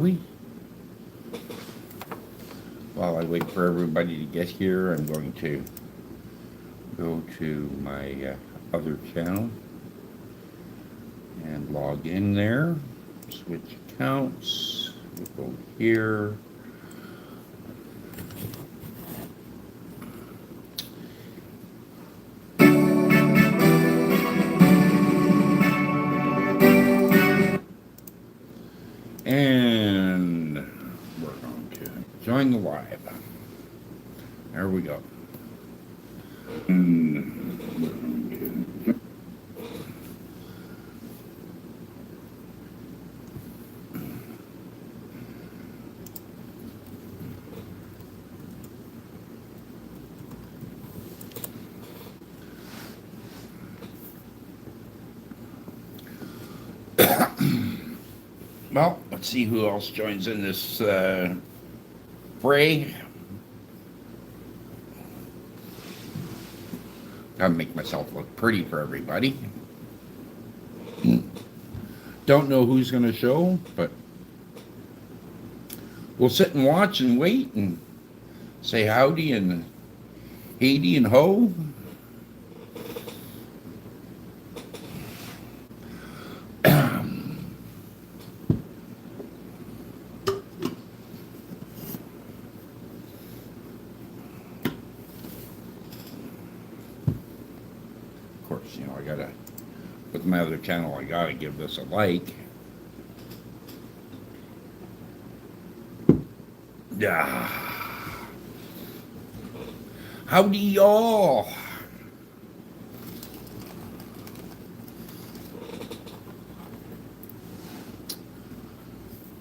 we? While I wait for everybody to get here, I'm going to go to my other channel and log in there. Switch accounts. We'll go here. And we're going to join the live. There we go. Well, let's see who else joins in this fray. Gotta make myself look pretty for everybody. Don't know who's gonna show, but we'll sit and watch and wait and say howdy and Haiti and ho. I gotta, with my other channel, I gotta give this a like. Yeah. Howdy, y'all.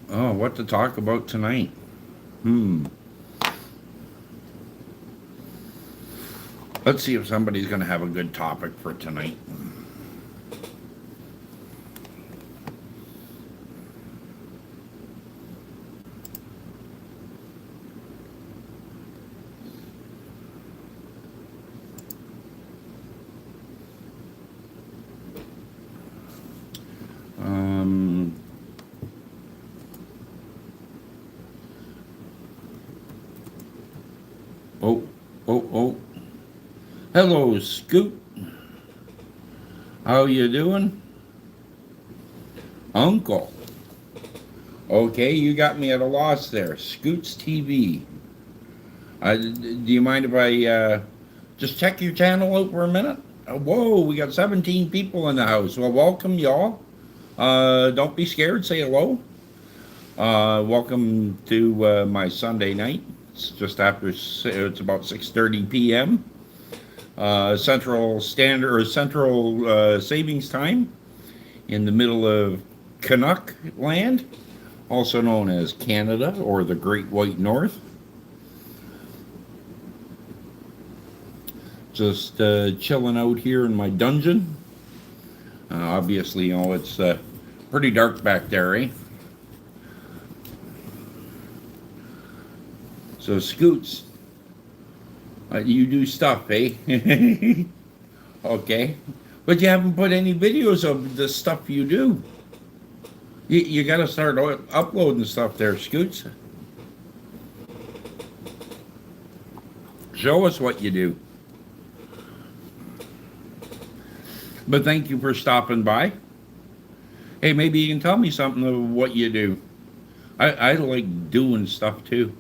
Oh, what to talk about tonight? Let's see if somebody's going to have a good topic for tonight. Oh. Hello, Scoot. How you doing? Uncle. Okay, you got me at a loss there. Scoots TV. Do you mind if I just check your channel out for a minute? Whoa, we got 17 people in the house. Well, welcome, y'all. Don't be scared. Say hello. Welcome to my Sunday night. It's just after, it's about 6:30 p.m. Central Standard or Central Savings Time in the middle of Canuck land, also known as Canada or the Great White North. Just chilling out here in my dungeon. Obviously, you know, it's pretty dark back there, eh? So, Scoots, you do stuff, eh? Okay. But you haven't put any videos of the stuff you do. You got to start uploading stuff there, Scoots. Show us what you do. But thank you for stopping by. Hey, maybe you can tell me something of what you do. I like doing stuff too.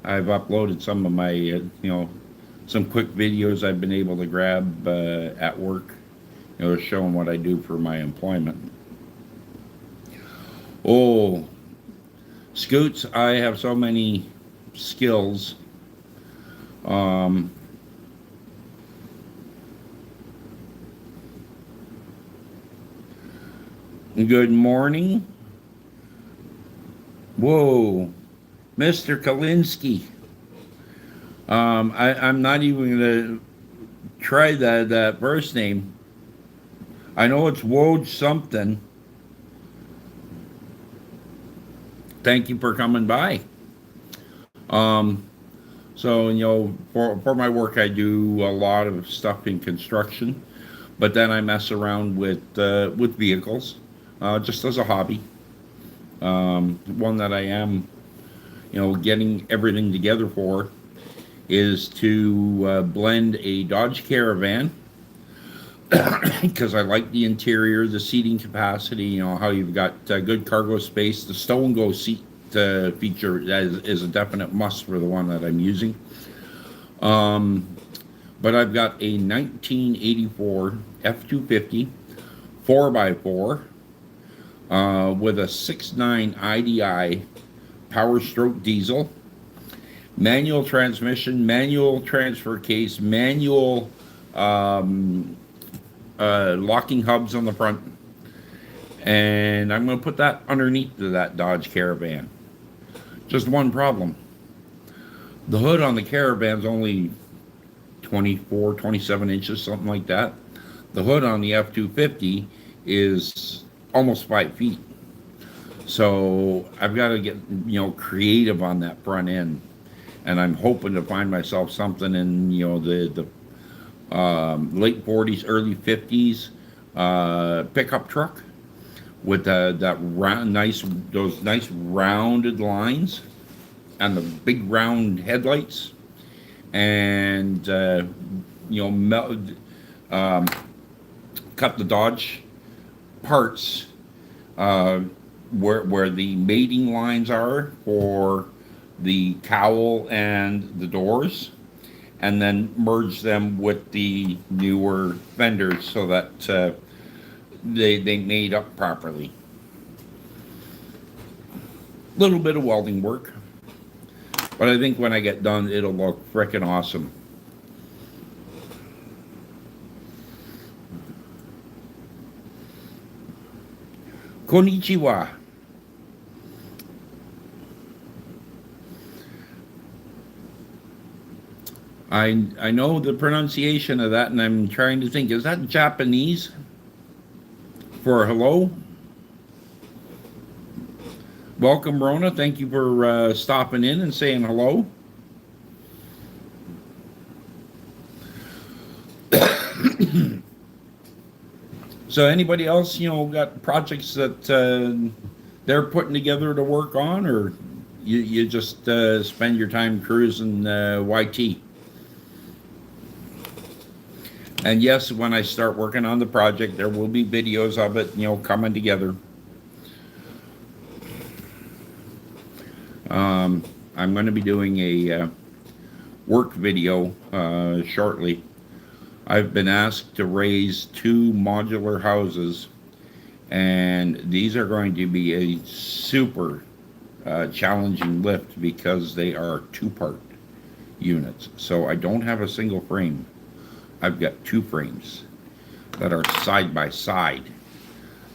I've uploaded some of my, some quick videos I've been able to grab at work, showing what I do for my employment. Oh, Scoots, I have so many skills. Good morning. Whoa, Mr. Kalinsky. I'm not even gonna try that first name. I know it's Woj something. Thank you for coming by. So for my work, I do a lot of stuff in construction, but then I mess around with vehicles, just as a hobby. One that I am, getting everything together for is to blend a Dodge Caravan because I like the interior, the seating capacity, how you've got good cargo space. The stow and go seat feature is a definite must for the one that I'm using. But I've got a 1984 F-250 4x4 with a 6.9 IDI Power Stroke diesel, manual transmission, manual transfer case, manual locking hubs on the front, and I'm going to put that underneath that Dodge Caravan. Just one problem. The hood on the Caravan's only 24, 27 inches, something like that. The hood on the F-250 is almost 5 feet. So I've got to get, creative on that front end. And I'm hoping to find myself something in, the late 40s, early 50s pickup truck with that round, those nice rounded lines and the big round headlights, and cut the Dodge parts where the mating lines are for the cowl and the doors, and then merge them with the newer fenders so that they made up properly. Little bit of welding work, but I think when I get done, it'll look frickin' awesome. Konnichiwa. I know the pronunciation of that, and I'm trying to think, is that Japanese for hello? Welcome, Rona. Thank you for stopping in and saying hello. So anybody else, got projects that they're putting together to work on, or you just spend your time cruising YT? And yes, when I start working on the project, there will be videos of it, coming together. I'm going to be doing a work video shortly. I've been asked to raise 2 modular houses, and these are going to be a super challenging lift because they are 2-part units. So I don't have a single frame. I've got 2 frames that are side by side,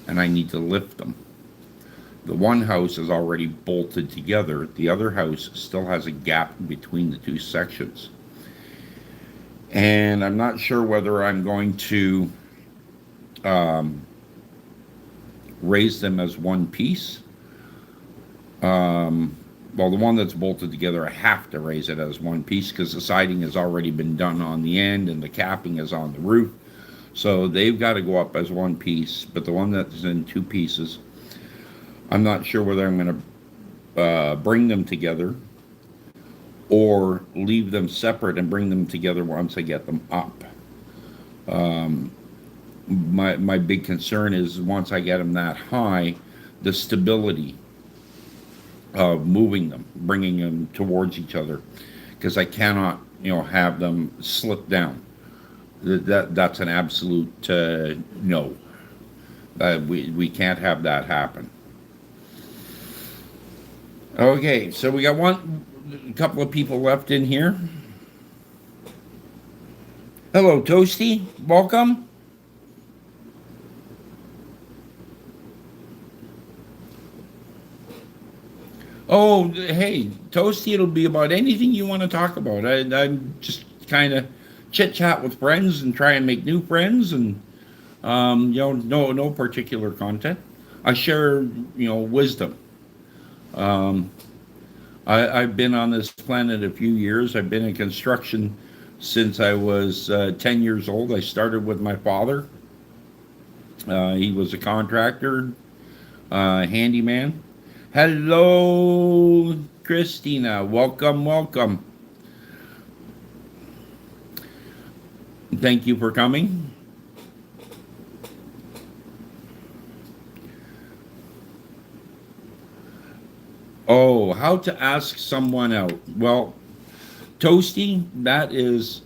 and I need to lift them. The one house is already bolted together. The other house still has a gap between the 2 sections. And I'm not sure whether I'm going to raise them as one piece. Well, the one that's bolted together, I have to raise it as one piece because the siding has already been done on the end and the capping is on the roof. So they've got to go up as one piece. But the one that's in 2 pieces, I'm not sure whether I'm going to bring them together or leave them separate and bring them together once I get them up. My big concern is once I get them that high, the stability of moving them, bringing them towards each other, because I cannot, have them slip down. That's an absolute no. We can't have that happen. Okay, so we got a couple of people left in here. Hello, Toasty. Welcome. Oh, hey, Toasty, it'll be about anything you want to talk about. I'm just kind of chit-chat with friends and try and make new friends, and, no particular content. I share, wisdom. I've been on this planet a few years. I've been in construction since I was 10 years old. I started with my father. He was a contractor, handyman. Hello, Christina. Welcome, welcome. Thank you for coming. Oh, how to ask someone out. Well, Toasty, that is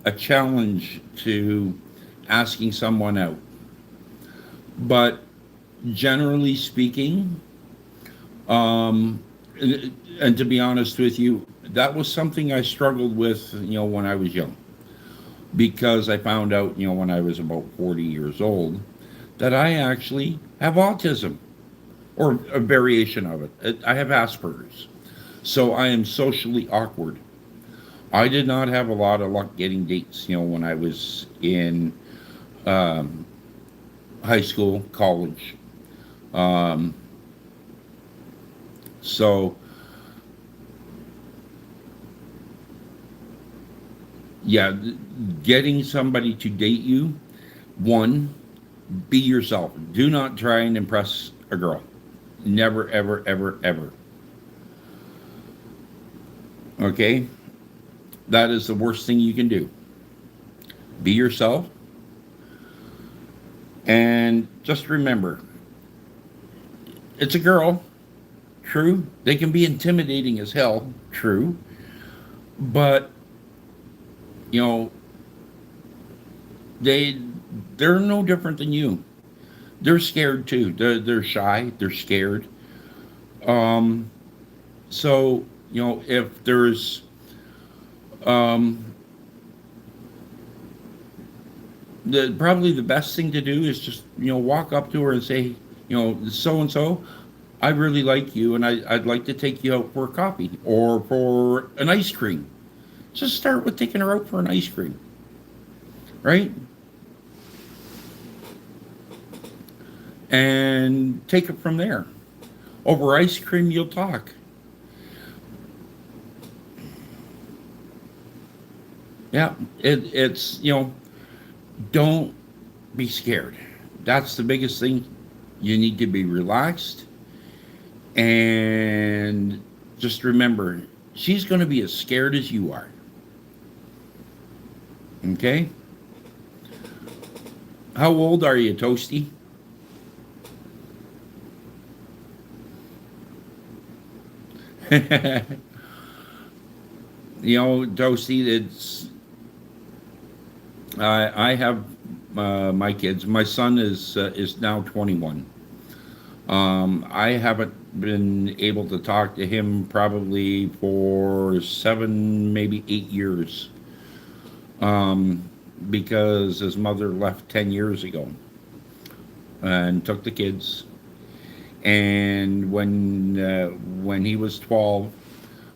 a challenge to asking someone out. But generally speaking, um, and to be honest with you, that was something I struggled with, when I was young. Because I found out, when I was about 40 years old, that I actually have autism or a variation of it. I have Asperger's. So I am socially awkward. I did not have a lot of luck getting dates, when I was in um, high school, college. Um, so, yeah, getting somebody to date you, one, be yourself. Do not try and impress a girl. Never, ever, ever, ever. Okay? That is the worst thing you can do. Be yourself. And just remember, it's a girl. True. They can be intimidating as hell. True. But, you know, they they're no different than you. They're scared too. They're shy. They're scared. Um, so if there's um, probably the best thing to do is just walk up to her and say, so and so, I really like you, and I'd like to take you out for a coffee or for an ice cream. Just start with taking her out for an ice cream, right? And take it from there. Over ice cream, you'll talk. Yeah, it's don't be scared. That's the biggest thing. You need to be relaxed, and just remember, she's going to be as scared as you are. Okay? How old are you, Toasty? Toasty, I have my kids. My son is now 21. I haven't been able to talk to him probably for 7, maybe 8 years, because his mother left 10 years ago and took the kids. And when he was 12,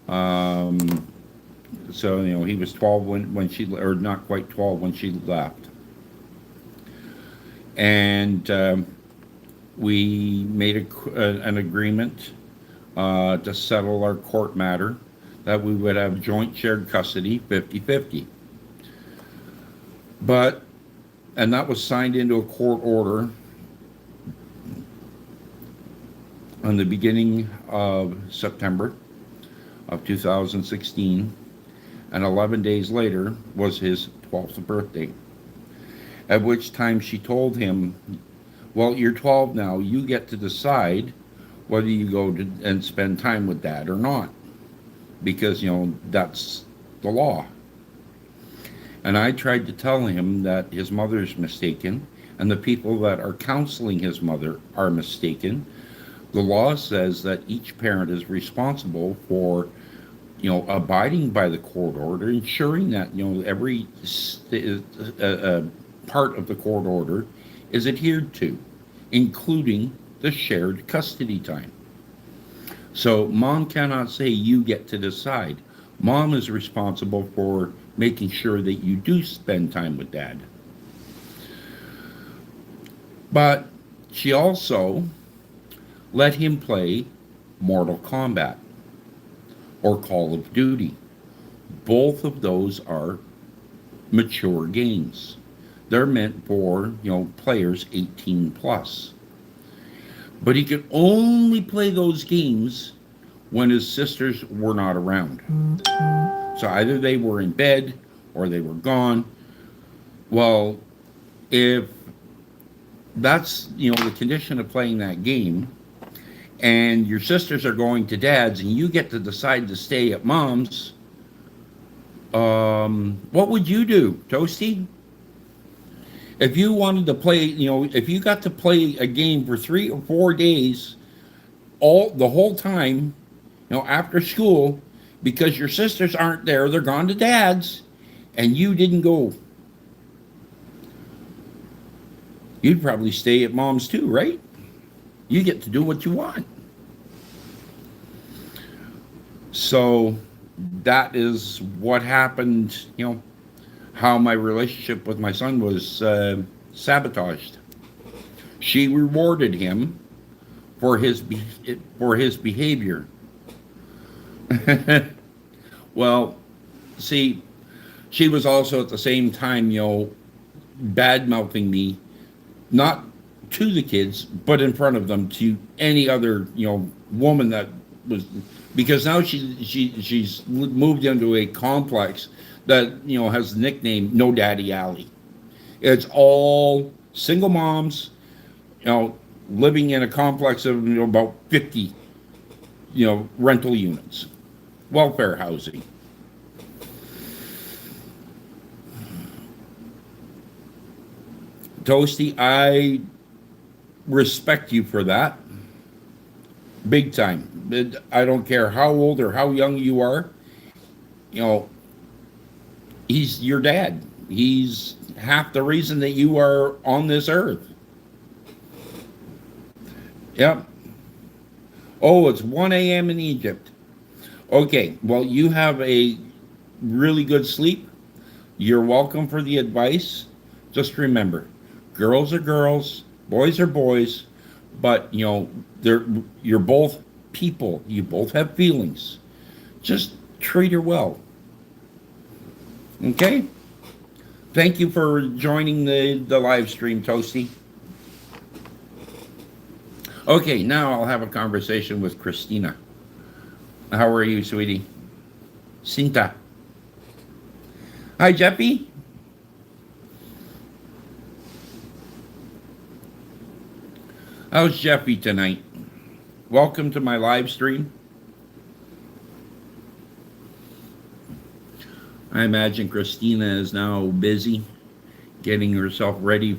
um, so he was 12 when she, or not quite 12 when she left, and we made an agreement to settle our court matter that we would have joint shared custody 50-50. But, and that was signed into a court order on the beginning of September of 2016, and 11 days later was his 12th birthday, at which time she told him, well, you're 12 now, you get to decide whether you go and spend time with dad or not, because that's the law. And I tried to tell him that his mother's mistaken and the people that are counseling his mother are mistaken. The law says that each parent is responsible for abiding by the court order, ensuring that every part of the court order is adhered to, including the shared custody time. So mom cannot say you get to decide. Mom is responsible for making sure that you do spend time with dad. But she also let him play Mortal Kombat or Call of Duty. Both of those are mature games. They're meant for, players 18 plus. But he could only play those games when his sisters were not around. So either they were in bed or they were gone. Well, if that's, the condition of playing that game, and your sisters are going to dad's and you get to decide to stay at mom's, what would you do, Toasty? If you wanted to play, if you got to play a game for 3 or 4 days, the whole time, after school, because your sisters aren't there, they're gone to dad's, and you didn't go, you'd probably stay at mom's too, right? You get to do what you want. So that is what happened, how my relationship with my son was sabotaged. She rewarded him for his behavior. Well, see, she was also at the same time, bad mouthing me, not to the kids, but in front of them to any other, woman that was, because now she's moved into a complex that, has the nickname No Daddy Alley. It's all single moms, living in a complex of about 50, rental units, welfare housing. Toasty, I respect you for that. Big time. I don't care how old or how young you are. He's your dad. He's half the reason that you are on this earth. Yep. Oh, it's 1 a.m. in Egypt. Okay, well, you have a really good sleep. You're welcome for the advice. Just remember, girls are girls, boys are boys, but you're both people. You both have feelings. Just treat her well. Okay? Thank you for joining the live stream, Toasty. Okay, now I'll have a conversation with Christina. How are you, sweetie? Sinta. Hi, Jeffy. How's Jeffy tonight? Welcome to my live stream. I imagine Christina is now busy getting herself ready.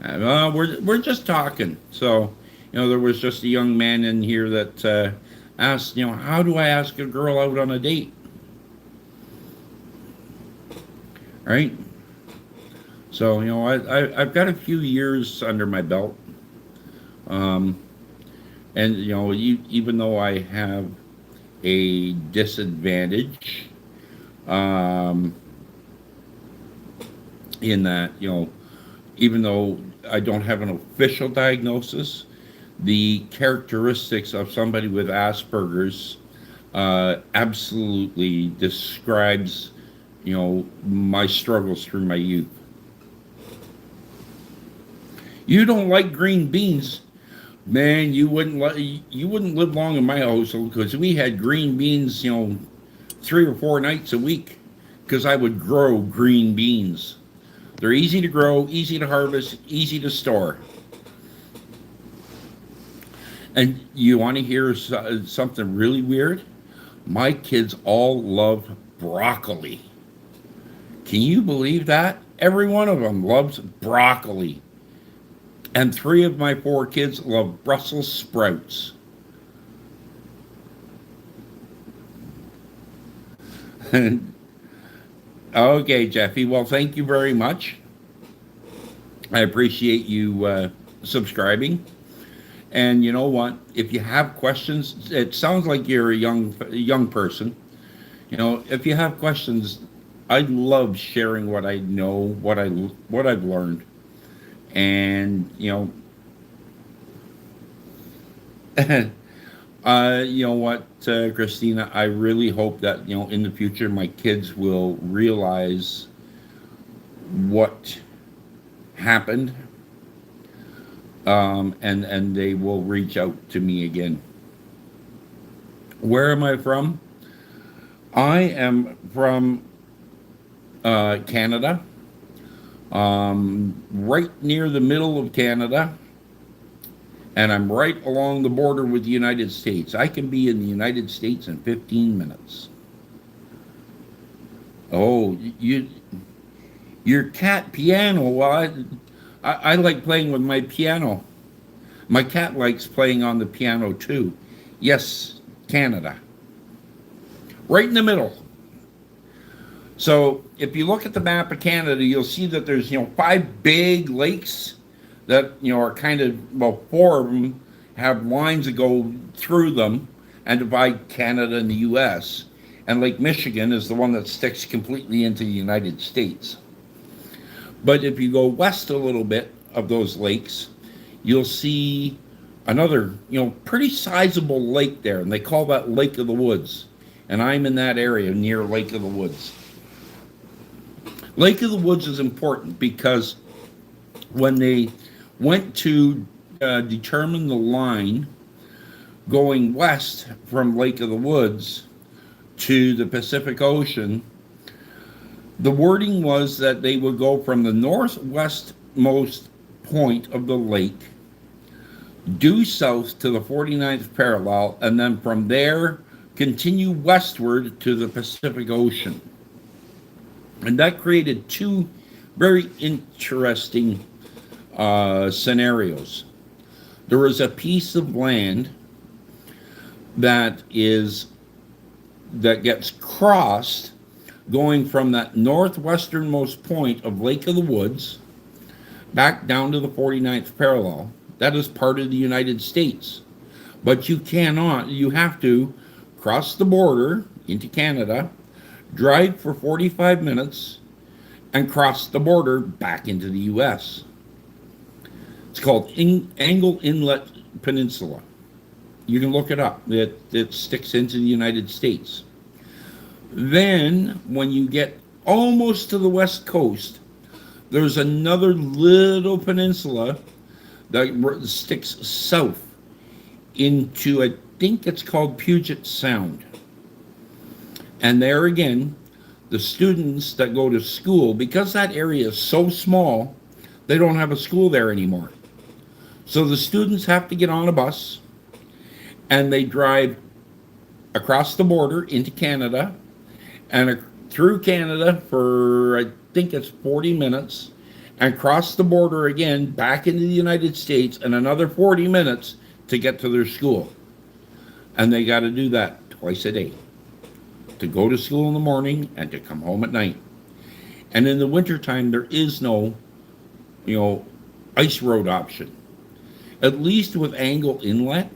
We're just talking. So, there was just a young man in here that asked, how do I ask a girl out on a date? Right? So, I've got a few years under my belt. And, even though I have a disadvantage, in that, even though I don't have an official diagnosis, the characteristics of somebody with Asperger's absolutely describes, my struggles through my youth. You don't like green beans, man. You wouldn't live long in my household, because we had green beans, 3 or 4 nights a week, because I would grow green beans. They're easy to grow, easy to harvest, easy to store. And you want to hear something really weird? My kids all love broccoli. Can you believe that? Every one of them loves broccoli. And 3 of my 4 kids love Brussels sprouts. Okay, Jeffy. Well, thank you very much. I appreciate you subscribing. And you know what? If you have questions, it sounds like you're a young person. If you have questions, I love sharing what I know, what I've learned. And you know what, Christina, I really hope that in the future my kids will realize what happened. and they will reach out to me again. Where am I from? I am from Canada, right near the middle of Canada, and I'm right along the border with the United States. I can be in the United States in 15 minutes. Oh, your cat piano. Well, I like playing with my piano. My cat likes playing on the piano too. Yes, Canada. Right in the middle. So if you look at the map of Canada, you'll see that there's, five big lakes that, are kind of, well, four of them have lines that go through them and divide Canada and the US. And Lake Michigan is the one that sticks completely into the United States. But if you go west a little bit of those lakes, you'll see another, pretty sizable lake there, and they call that Lake of the Woods. And I'm in that area near Lake of the Woods. Lake of the Woods is important because when they went to determine the line going west from Lake of the Woods to the Pacific Ocean, the wording was that they would go from the northwestmost point of the lake due south to the 49th parallel, and then from there continue westward to the Pacific Ocean. And that created two very interesting scenarios. There was a piece of land that gets crossed going from that northwesternmost point of Lake of the Woods back down to the 49th parallel. That is part of the United States. But you have to cross the border into Canada, drive for 45 minutes, and cross the border back into the US. It's called Angle Inlet Peninsula. You can look it up. It sticks into the United States. Then, when you get almost to the west coast, there's another little peninsula that sticks south into, I think it's called Puget Sound. And there again, the students that go to school, because that area is so small, they don't have a school there anymore. So the students have to get on a bus and they drive across the border into Canada and through Canada for, I think it's 40 minutes, and cross the border again back into the United States and another 40 minutes to get to their school. And they got to do that twice a day, to go to school in the morning and to come home at night. And in the wintertime, there is no, ice road option. At least with Angle Inlet,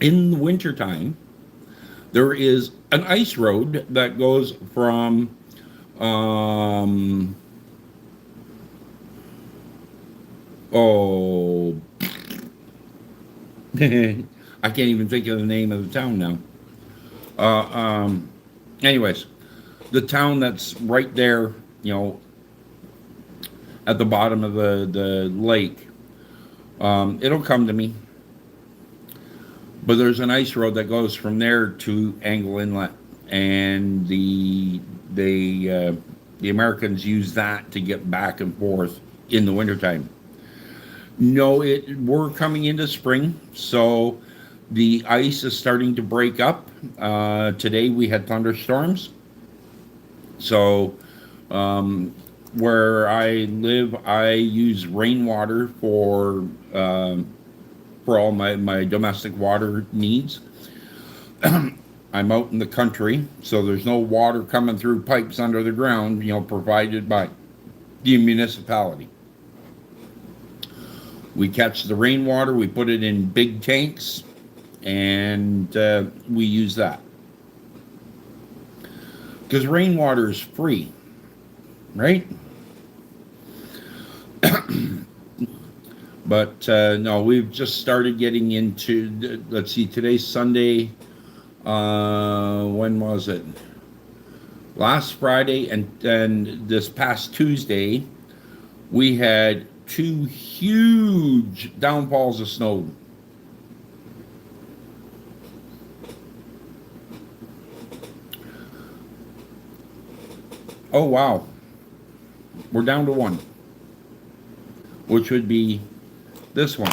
in the wintertime, there is an ice road that goes from I can't even think of the name of the town now. Anyways, the town that's right there, at the bottom of the lake, it'll come to me. But there's an ice road that goes from there to Angle Inlet, and the Americans use that to get back and forth in the wintertime. No, we're coming into spring, so the ice is starting to break up. Today we had thunderstorms. So where I live, I use rainwater for all my domestic water needs. I'm out in the country, so there's no water coming through pipes under the ground, provided by the municipality. We catch the rainwater, we put it in big tanks, and we use that. Because rainwater is free, right? But no, we've just started getting into, let's see, today's Sunday. When was it? Last Friday and this past Tuesday, we had two huge downfalls of snow. Oh, wow. We're down to one, which would be this one.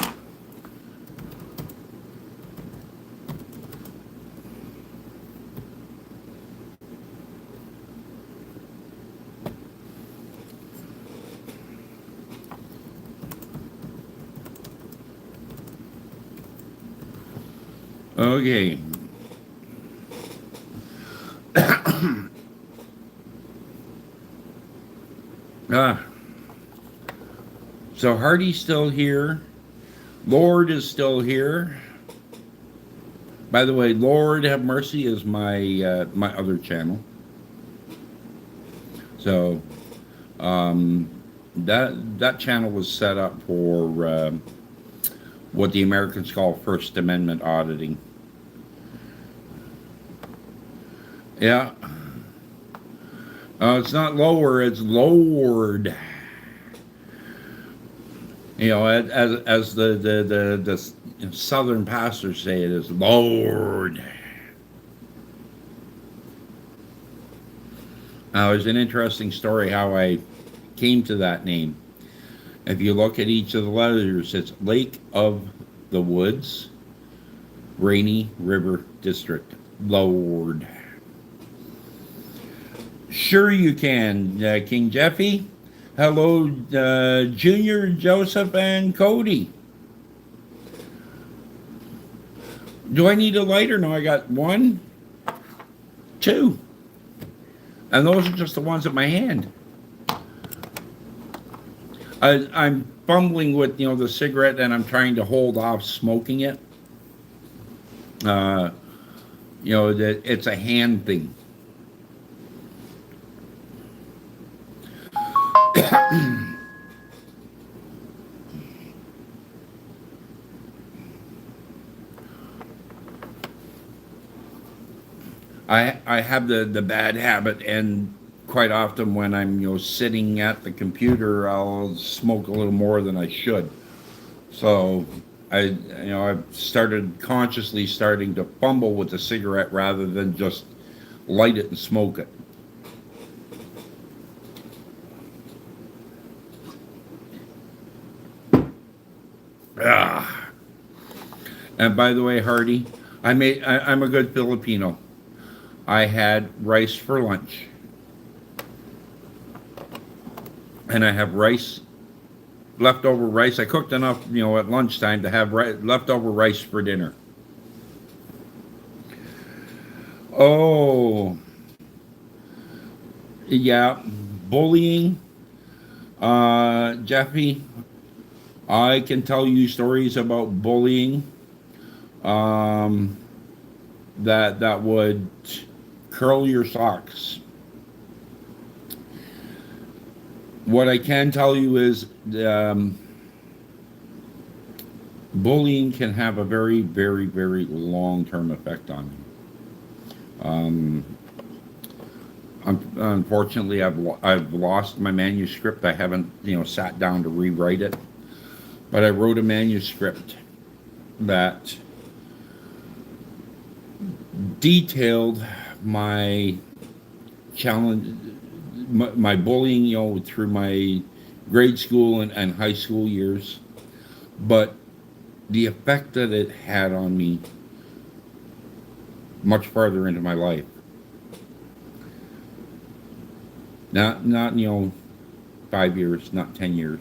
Okay. Ah, so Hardy's still here. Lord is still here. By the way, Lord Have Mercy is my other channel. So that channel was set up for what the Americans call First Amendment auditing. Yeah. It's not lower, it's Lord. You know, as the Southern pastors say, it is Lord. Now, there's an interesting story how I came to that name. If you look at each of the letters, it's Lake of the Woods, Rainy River District, Lord. Sure you can, King Jeffy. Hello, Junior, Joseph, and Cody. Do I need a lighter? No, I got 1, 2. And those are just the ones in my hand. I'm fumbling with, the cigarette, and I'm trying to hold off smoking it. That it's a hand thing. I have the bad habit, and quite often when I'm sitting at the computer, I'll smoke a little more than I should. So I've consciously starting to fumble with the cigarette rather than just light it and smoke it. Ah. And by the way, Hardy, I'm a good Filipino. I had rice for lunch. And I have leftover rice. I cooked enough, at lunchtime to have leftover rice for dinner. Oh, yeah, bullying. Jeffy, I can tell you stories about bullying that would curl your socks. What I can tell you is bullying can have a very, very, very long-term effect on you. Unfortunately, I've lost my manuscript. I haven't sat down to rewrite it, but I wrote a manuscript that detailed my challenge, my bullying, through my grade school and high school years, but the effect that it had on me much farther into my life. Not 5 years, not 10 years.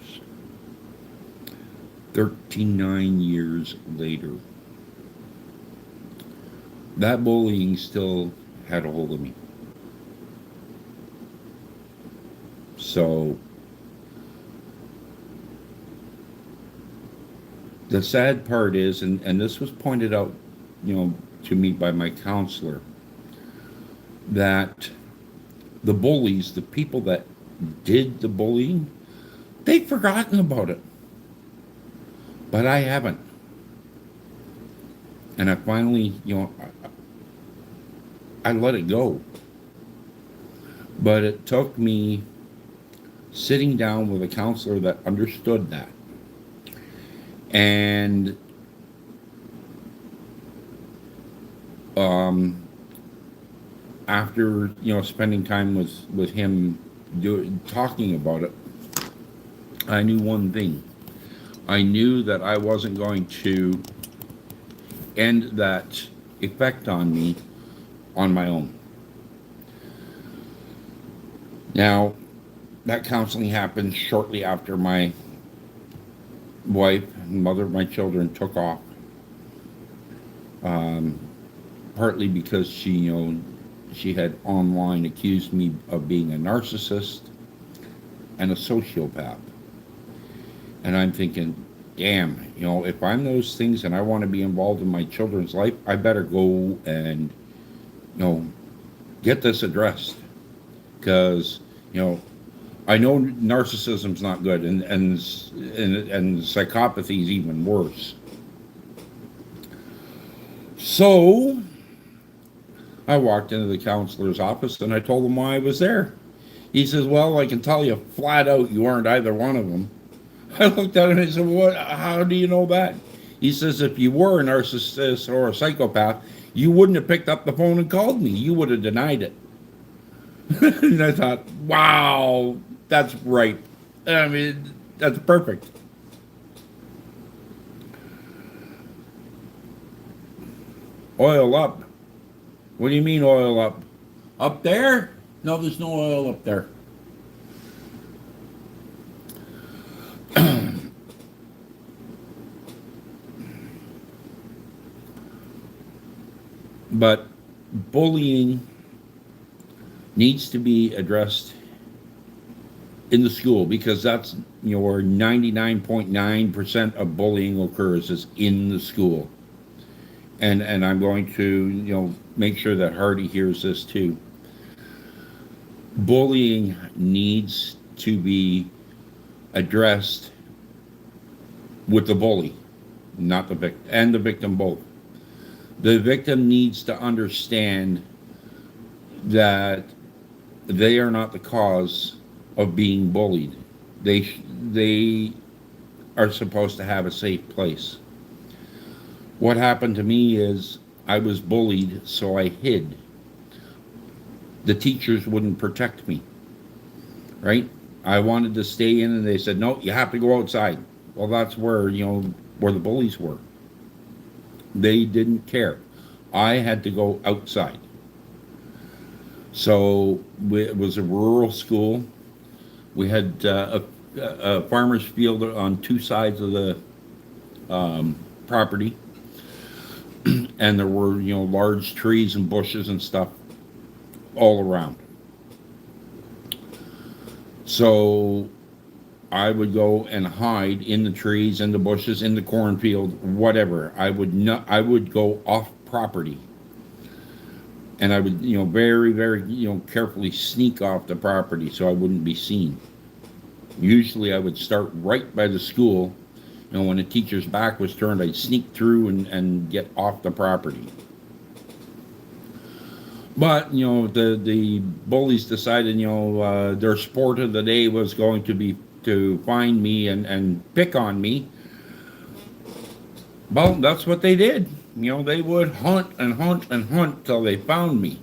39 years later. That bullying still had a hold of me. So the sad part is, and this was pointed out, to me by my counselor, that the bullies, the people that did the bullying, they've forgotten about it. But I haven't. And I finally, I let it go. But it took me sitting down with a counselor that understood that. And um, after spending time with him talking about it, I knew one thing. I knew that I wasn't going to end that effect on me on my own. Now, that counseling happened shortly after my wife and mother of my children took off. Partly because she had online accused me of being a narcissist and a sociopath. And I'm thinking, damn, if I'm those things and I want to be involved in my children's life, I better go and, get this addressed. Because, I know narcissism's not good, and psychopathy is even worse. So I walked into the counselor's office and I told him why I was there. He says, well, I can tell you flat out you aren't either one of them. I looked at him and I said, what? How do you know that? He says, if you were a narcissist or a psychopath, you wouldn't have picked up the phone and called me. You would have denied it. And I thought, wow, that's right. I mean, that's perfect. Oil up. What do you mean oil up? Up there? No, there's no oil up there. But bullying needs to be addressed in the school, because that's where 99.9% of bullying occurs, is in the school. And I'm going to make sure that Hardy hears this too. Bullying needs to be addressed with the bully, not the victim, and the victim both. The victim needs to understand that they are not the cause of being bullied. They are supposed to have a safe place. What happened to me is I was bullied, so I hid. The teachers wouldn't protect me, right? I wanted to stay in, and they said, no, you have to go outside. Well, that's where the bullies were. They didn't care. I had to go outside. So it was a rural school. We had a farmer's field on two sides of the property. And there were, large trees and bushes and stuff all around. So I would go and hide in the trees, in the bushes, in the cornfield, whatever. I would go off property. And I would, very, very, carefully sneak off the property so I wouldn't be seen. Usually I would start right by the school. When the teacher's back was turned, I'd sneak through and get off the property. But, the bullies decided, their sport of the day was going to be to find me and pick on me. Well, that's what they did. They would hunt and hunt and hunt till they found me.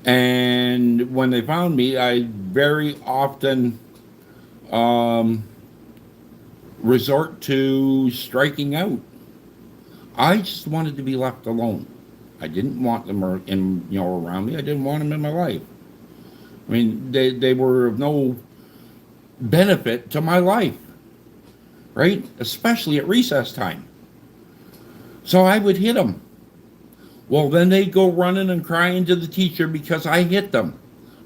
And when they found me, I very often resort to striking out. I just wanted to be left alone. I didn't want them around me. I didn't want them in my life. I mean, they were of no benefit to my life, right? Especially at recess time. So I would hit them. Well, then they'd go running and crying to the teacher because I hit them.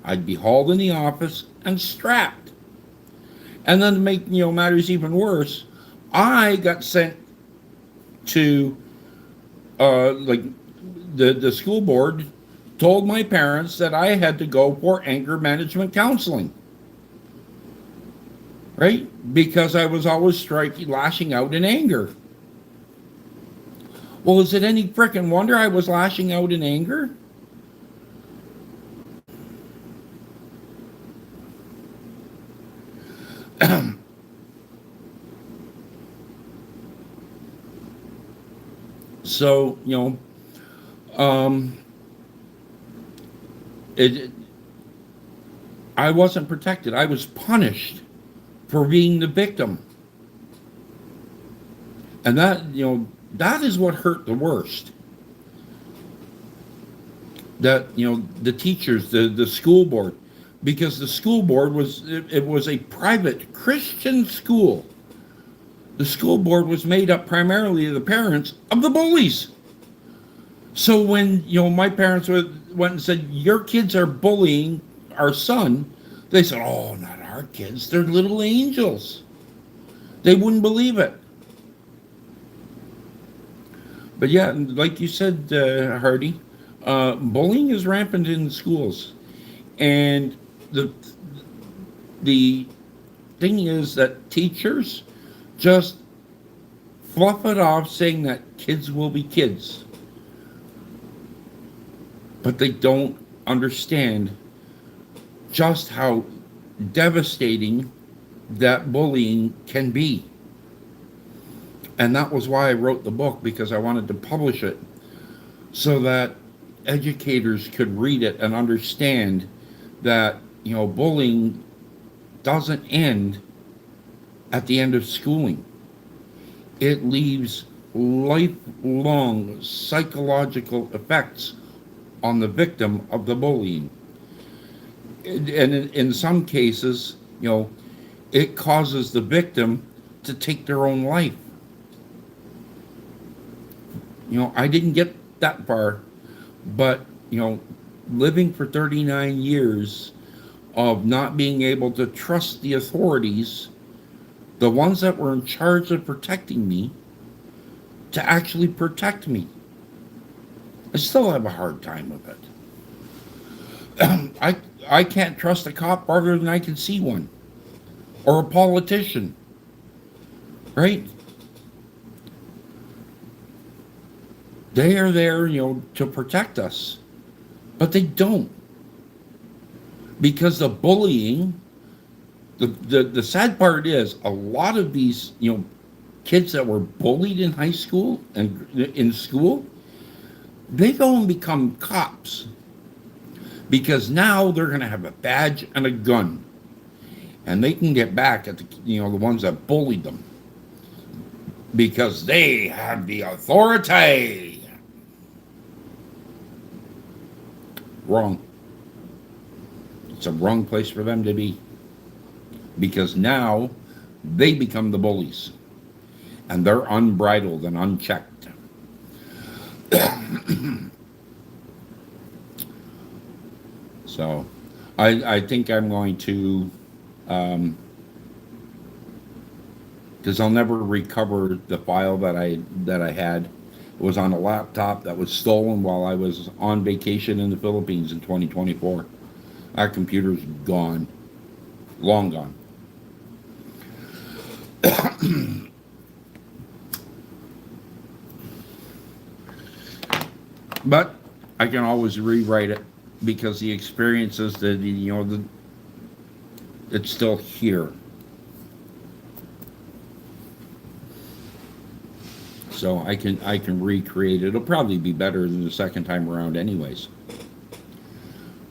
I'd be hauled in the office and strapped. And then to make matters even worse, I got sent to the school board told my parents that I had to go for anger management counseling. Right? Because I was always lashing out in anger. Well, is it any frickin' wonder I was lashing out in anger? So, um, it, I wasn't protected. I was punished for being the victim. And that is what hurt the worst. That, the teachers, the school board, because the school board it was a private Christian school. The school board was made up primarily of the parents of the bullies. So when, my parents went and said, your kids are bullying our son, they said, oh, not our kids. They're little angels. They wouldn't believe it. But yeah, like you said, Hardy, bullying is rampant in schools. And the thing is that teachers just fluff it off saying that kids will be kids. But they don't understand just how devastating that bullying can be. And that was why I wrote the book, because I wanted to publish it so that educators could read it and understand that, bullying doesn't end at the end of schooling. It leaves lifelong psychological effects on the victim of the bullying. And in some cases, it causes the victim to take their own life. I didn't get that far, but, living for 39 years of not being able to trust the authorities, the ones that were in charge of protecting me, to actually protect me. I still have a hard time with it. I can't trust a cop farther than I can see one, or a politician, right? They are there, to protect us, but they don't, because the bullying. The sad part is a lot of these kids that were bullied in high school and in school, they go and become cops, because now they're going to have a badge and a gun, and they can get back at the ones that bullied them, because they have the authority. Wrong. It's a wrong place for them to be, because now they become the bullies, and they're unbridled and unchecked. So I think I'm going to, because I'll never recover the file that I had. It was on a laptop that was stolen while I was on vacation in the Philippines in 2024. That computer's gone. Long gone. But I can always rewrite it, because the experiences that it's still here. So I can recreate it. It'll probably be better than the second time around anyways.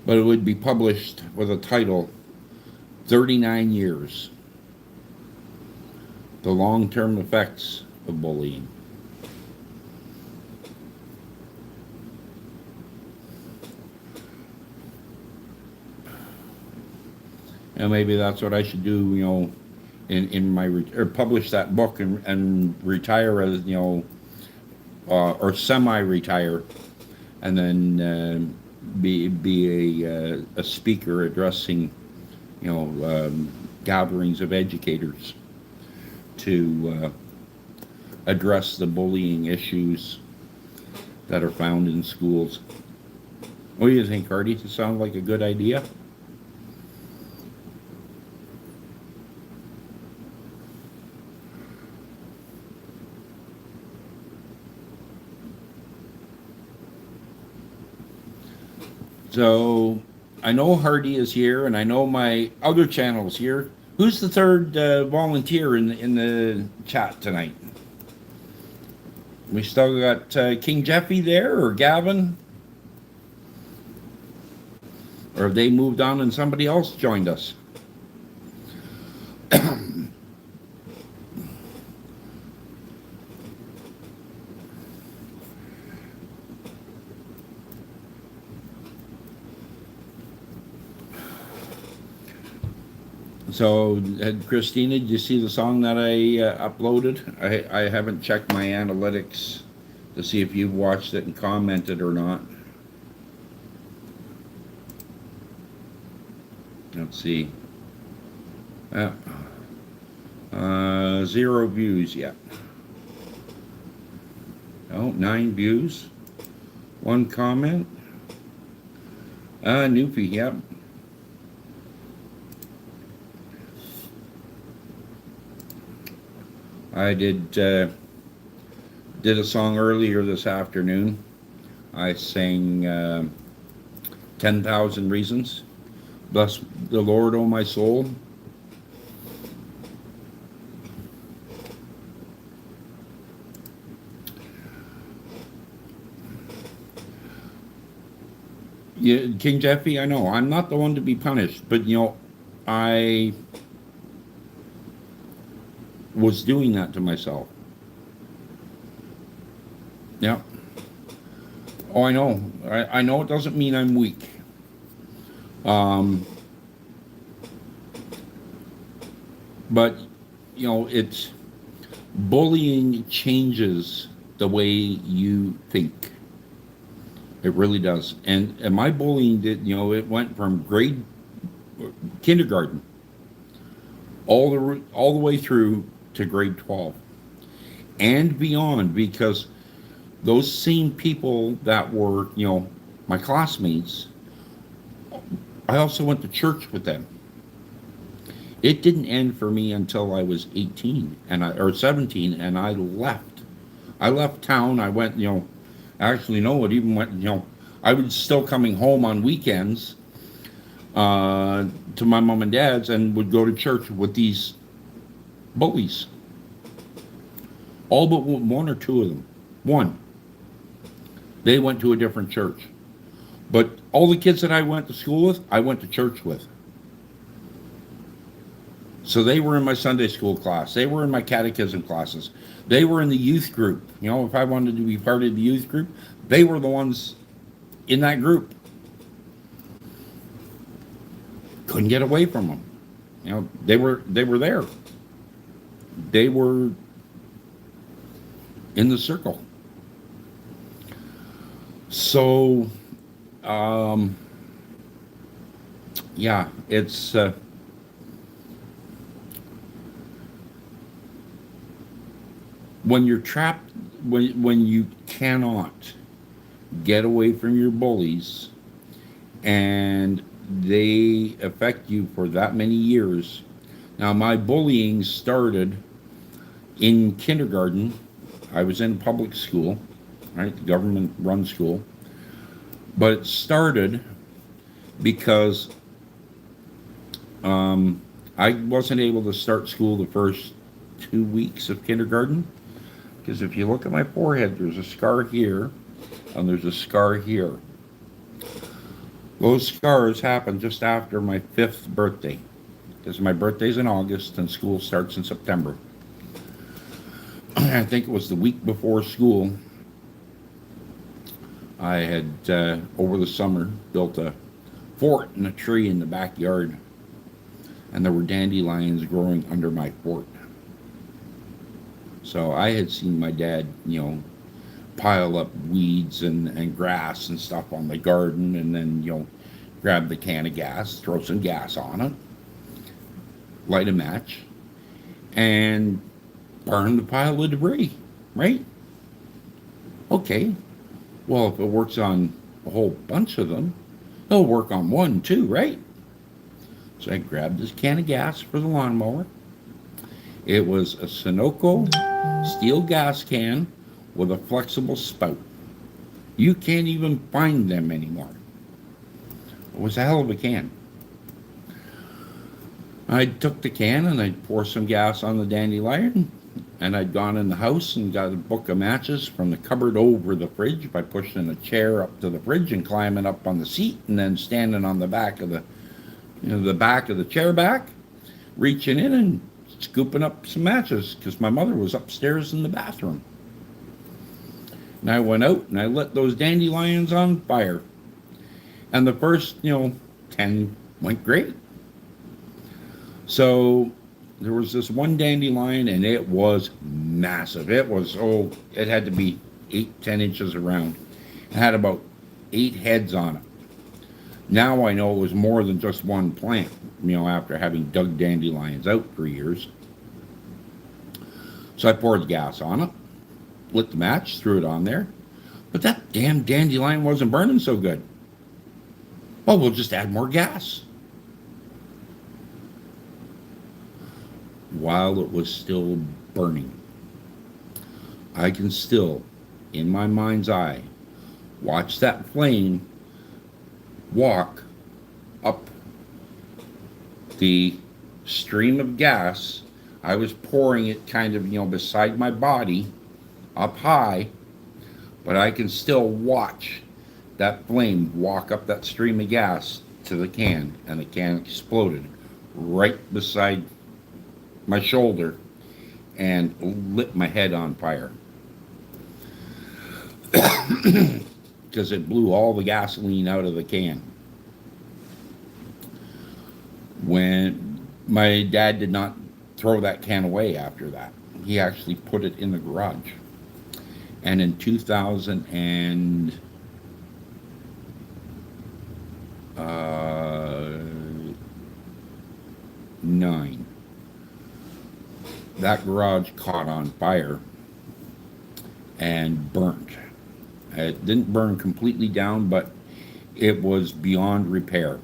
But it would be published with a title, 39 Years. The Long-Term Effects of Bullying. And maybe that's what I should do, in my or publish that book and retire as or semi-retire, and then be a speaker addressing gatherings of educators to address the bullying issues that are found in schools. What do you think, Hardy? Does it sound like a good idea? So I know Hardy is here, and I know my other channel is here. Who's the third volunteer in the chat tonight? We still got King Jeffy there, or Gavin, or have they moved on and somebody else joined us? So, Christina, did you see the song that I uploaded? I haven't checked my analytics to see if you've watched it and commented or not. Let's see. Uh, 0 views yet. Oh, 9 views. 1 comment. Newfie, yep. I did a song earlier this afternoon. I sang 10,000 Reasons. Bless the Lord, O my soul. Yeah, King Jeffy, I know I'm not the one to be punished, but I was doing that to myself. Yeah. Oh, I know. I know it doesn't mean I'm weak. But it's bullying changes the way you think. It really does. And my bullying did, it went from kindergarten all the way through to grade 12 and beyond, because those same people that were, my classmates, I also went to church with them. It didn't end for me until I was 18 or 17, and I left. I left town. I went, actually, no, it even went, I was still coming home on weekends to my mom and dad's, and would go to church with these bullies. All but 1 or 2 of them. 1. They went to a different church. But all the kids that I went to school with, I went to church with. So they were in my Sunday school class. They were in my catechism classes. They were in the youth group. If I wanted to be part of the youth group, they were the ones in that group. Couldn't get away from them. They were there. They were in the circle. So, yeah, it's when you're trapped, when you cannot get away from your bullies and they affect you for that many years. Now, my bullying started in kindergarten. I was in public school, right, the government-run school, but it started because I wasn't able to start school the first 2 weeks of kindergarten, because if you look at my forehead, there's a scar here, and there's a scar here. Those scars happened just after my 5th birthday, because my birthday's in August and school starts in September. I think it was the week before school. I had, over the summer, built a fort in a tree in the backyard, and there were dandelions growing under my fort. So I had seen my dad, pile up weeds and grass and stuff on the garden, and then, grab the can of gas, throw some gas on it, light a match, and burn the pile of debris, right? Okay. Well, if it works on a whole bunch of them, it'll work on one too, right? So I grabbed this can of gas for the lawnmower. It was a Sunoco steel gas can with a flexible spout. You can't even find them anymore. It was a hell of a can. I took the can and I poured some gas on the dandelion, and I'd gone in the house and got a book of matches from the cupboard over the fridge by pushing a chair up to the fridge and climbing up on the seat and then standing on the back of the back of the chair back, reaching in and scooping up some matches because my mother was upstairs in the bathroom. And I went out and I lit those dandelions on fire. And the first, 10 went great. So there was this one dandelion and it was massive. It had to be 8-10 inches around. It had about 8 heads on it. Now I know it was more than just one plant, after having dug dandelions out for years. So I poured gas on it, lit the match, threw it on there. But that damn dandelion wasn't burning so good. Well, we'll just add more gas. While it was still burning, I can still, in my mind's eye, watch that flame walk up the stream of gas. I was pouring it kind of, beside my body, up high, but I can still watch that flame walk up that stream of gas to the can, and the can exploded right beside my shoulder and lit my head on fire because it blew all the gasoline out of the can. When my dad did not throw that can away after that, he actually put it in the garage. And in 2009, that garage caught on fire and burnt. It didn't burn completely down, but it was beyond repair.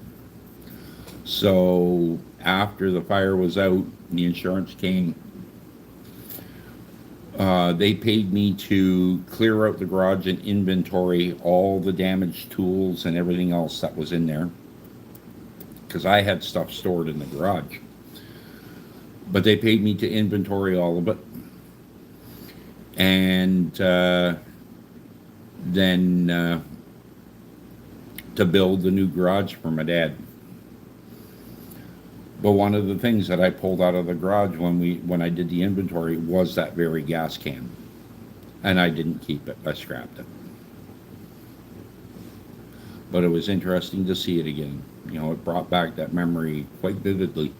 So after the fire was out, the insurance came. They paid me to clear out the garage and inventory all the damaged tools and everything else that was in there, because I had stuff stored in the garage. But they paid me to inventory all of it, and then to build the new garage for my dad. But one of the things that I pulled out of the garage when I did the inventory was that very gas can, and I didn't keep it. I scrapped it. But it was interesting to see it again. It brought back that memory quite vividly.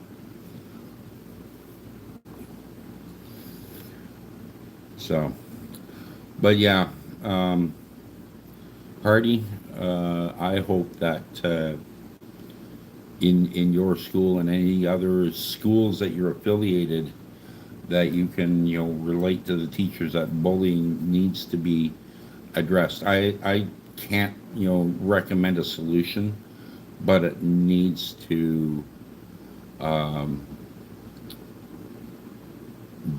So, but yeah, Hardy, I hope that in your school and any other schools that you're affiliated, that you can relate to the teachers that bullying needs to be addressed. I can't recommend a solution, but it needs to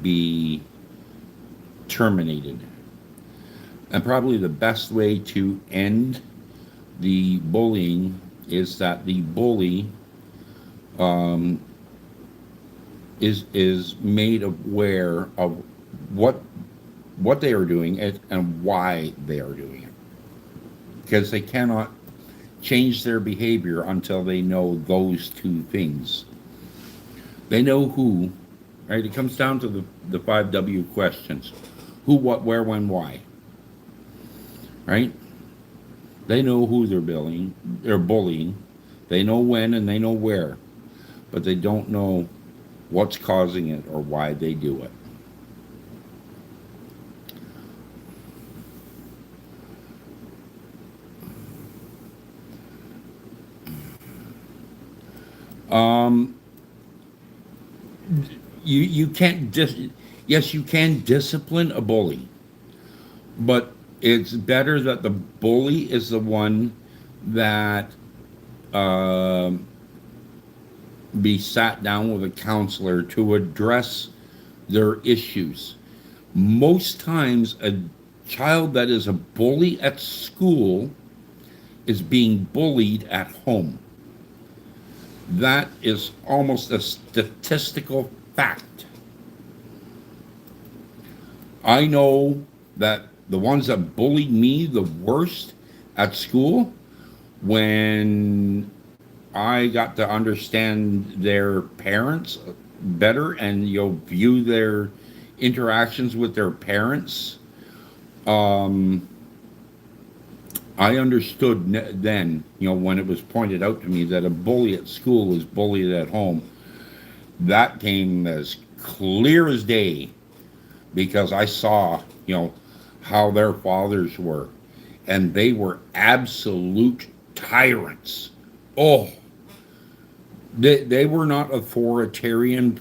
be terminated. And probably the best way to end the bullying is that the bully is made aware of what they are doing and why they are doing it, because they cannot change their behavior until they know those two things. They know who, right? It comes down to the 5W questions: who, what, where, when, why, right? They know who they're bullying. They know when and they know where, but they don't know what's causing it or why they do it. You can't yes, you can discipline a bully, but it's better that the bully is the one that be sat down with a counselor to address their issues. Most times, a child that is a bully at school is being bullied at home. That is almost a statistical fact. I know that the ones that bullied me the worst at school, when I got to understand their parents better and view their interactions with their parents, um, I understood then, when it was pointed out to me that a bully at school is bullied at home. That came as clear as day because I saw, how their fathers were, and they were absolute tyrants. Oh, they were not authoritarian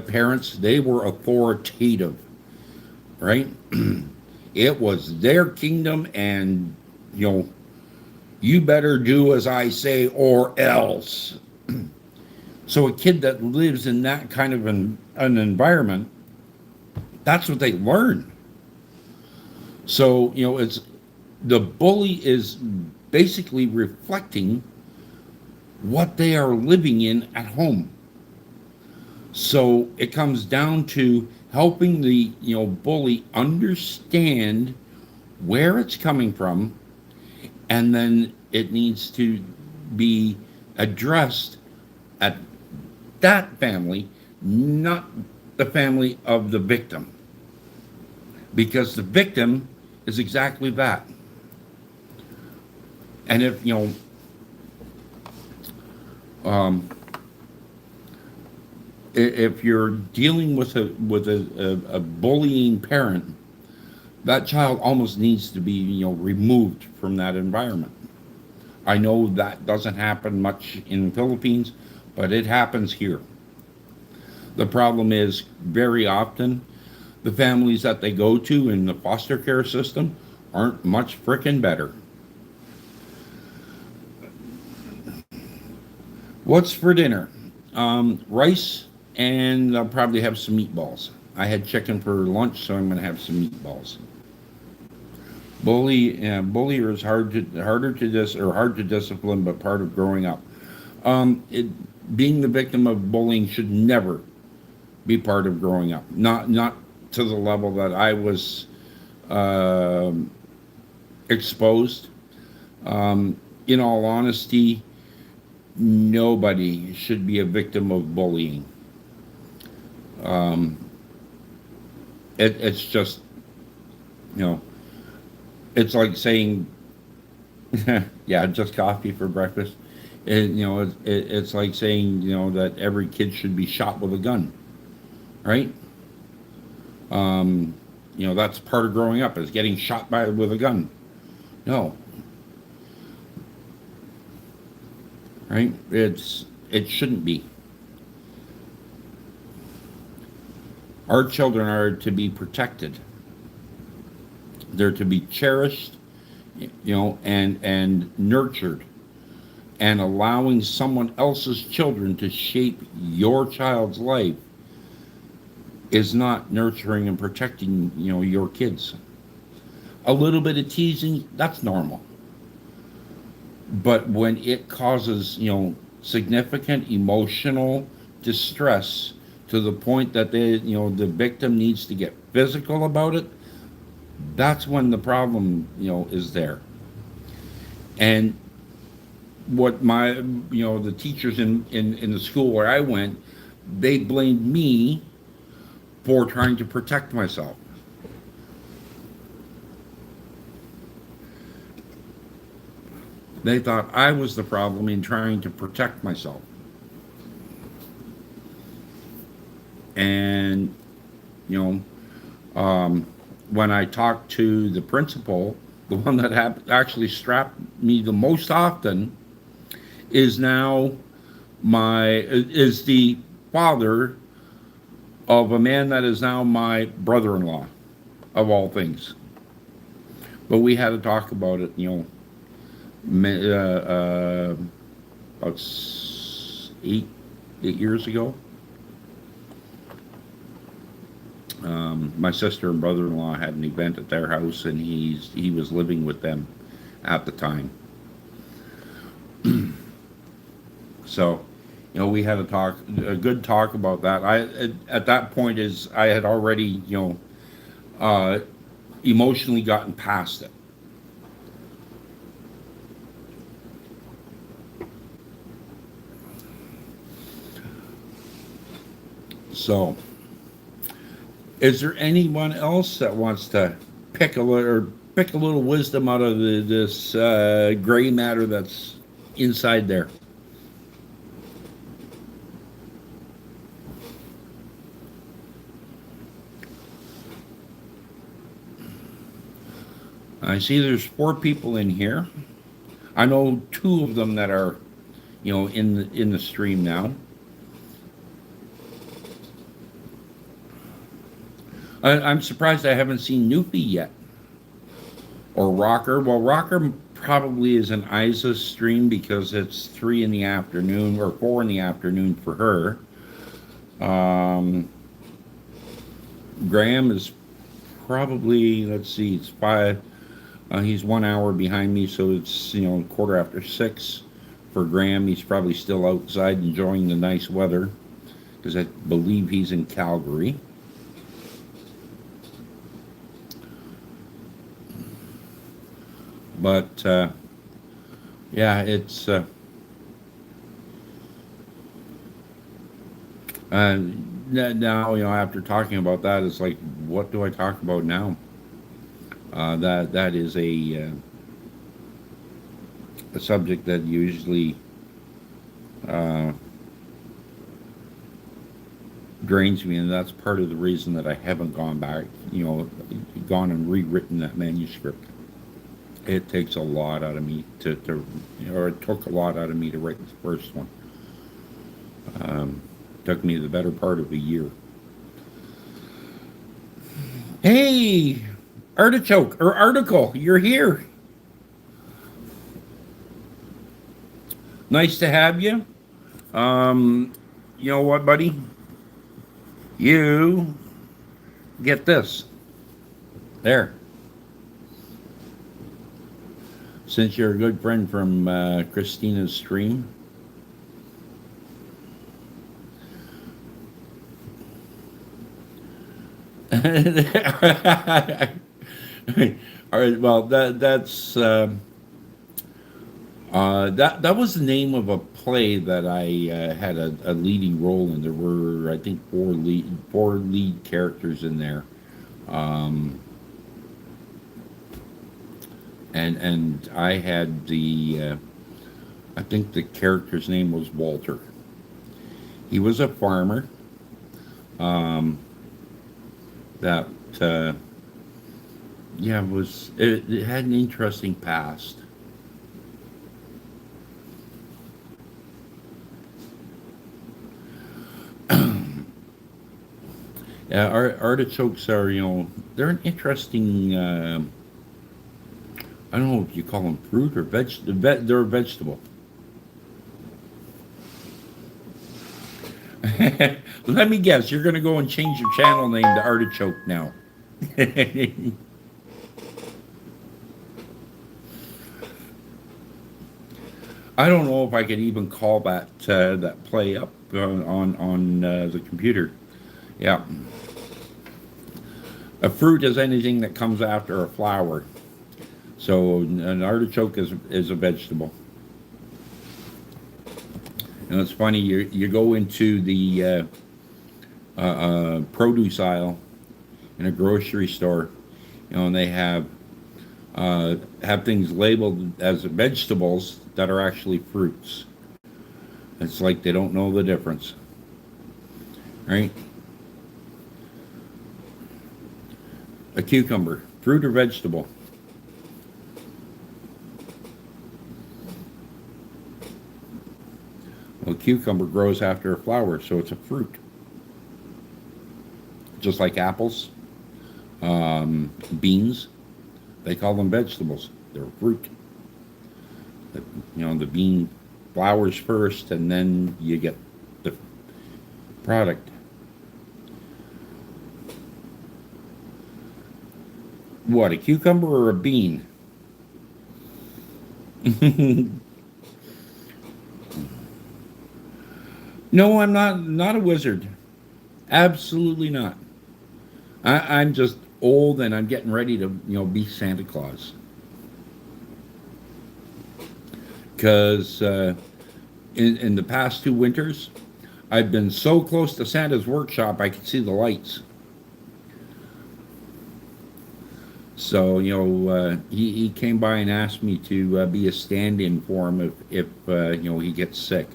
parents, they were authoritative, right? It was their kingdom, and you better do as I say or else. So a kid that lives in that kind of an environment, that's what they learn. So it's the bully is basically reflecting what they are living in at home. So it comes down to helping the bully understand where it's coming from, and then it needs to be addressed at that family, not the family of the victim, because the victim is exactly that. And if um, if you're dealing with a bullying parent, that child almost needs to be removed from that environment. I know that doesn't happen much in the Philippines, but it happens here. The problem is very often the families that they go to in the foster care system aren't much frickin' better. What's for dinner? Rice, and I'll probably have some meatballs. I had chicken for lunch, so I'm going to have some meatballs. Bullier is hard to discipline, but part of growing up. Being the victim of bullying should never be part of growing up. Not to the level that I was exposed. In all honesty, nobody should be a victim of bullying. It's just, it's like saying, yeah, just coffee for breakfast. It's like saying, that every kid should be shot with a gun, right? That's part of growing up, is getting shot with a gun. No, right? It shouldn't be. Our children are to be protected. They're to be cherished, and nurtured. And allowing someone else's children to shape your child's life is not nurturing and protecting, your kids. A little bit of teasing, that's normal. But when it causes, significant emotional distress to the point that the victim needs to get physical about it, that's when the problem, is there. And what the teachers in the school where I went, they blamed me for trying to protect myself. They thought I was the problem in trying to protect myself. And, when I talked to the principal, the one that actually strapped me the most often is the father of a man that is now my brother-in-law, of all things. But we had to talk about it, about 8 years ago. My sister and brother-in-law had an event at their house, and he was living with them at the time. So, we had a good talk about that. At that point I had already, uh, emotionally gotten past it. So, is there anyone else that wants to pick a little wisdom out of this gray matter that's inside there? I see there's four people in here. I know two of them that are, in the stream now. I'm surprised I haven't seen Newfie yet, or Rocker. Well, Rocker probably is an Isa stream because it's 3 in the afternoon or 4 in the afternoon for her. Um, Graham is probably, let's see, it's 5. He's 1 hour behind me, so it's quarter after 6 for Graham. He's probably still outside enjoying the nice weather because I believe he's in Calgary. But yeah, it's now after talking about that, it's like, what do I talk about now? That is a subject that usually uh, drains me, and that's part of the reason that I haven't gone back, gone and rewritten that manuscript. It takes a lot out of me or it took a lot out of me to write the first one. Took me the better part of a year. Hey, Artichoke or Article, you're here. Nice to have you. Um, you know what, buddy? You get this. There. Since you're a good friend from Christina's stream. All right. Well, that was the name of a play that I had a leading role in. There were, I think, four lead characters in there, um, and I had I think the character's name was Walter. He was a farmer um, that yeah, it had an interesting past. Yeah, artichokes are, they're an interesting. I don't know if you call them fruit or they're a vegetable. Let me guess, you're going to go and change your channel name to Artichoke now. I don't know if I could even call that play up on the computer. Yeah, a fruit is anything that comes after a flower. So an artichoke is a vegetable. And it's funny, you go into the produce aisle in a grocery store, and they have things labeled as vegetables that are actually fruits. It's like they don't know the difference, right? A cucumber, fruit or vegetable? Well, a cucumber grows after a flower, so it's a fruit. Just like apples, beans, they call them vegetables. They're fruit. The bean flowers first, and then you get the product. What, a cucumber or a bean? No, I'm not a wizard. Absolutely not. I'm just old and I'm getting ready to, be Santa Claus. Because in the past 2 winters, I've been so close to Santa's workshop I could see the lights. So, he came by and asked me to be a stand-in for him if he gets sick.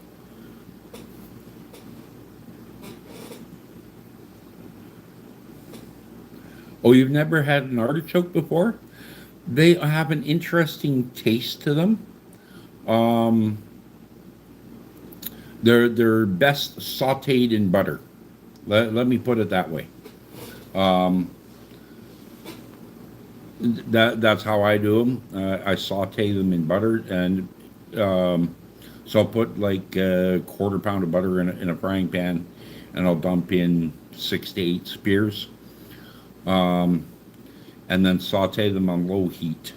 Oh, you've never had an artichoke before? They have an interesting taste to them. Um, they're best sautéed in butter. Let me put it that way. Um, that's how I do them. I saute them in butter, and so I'll put like a quarter pound of butter in a frying pan, and I'll dump in 6 to 8 spears, um, and then saute them on low heat.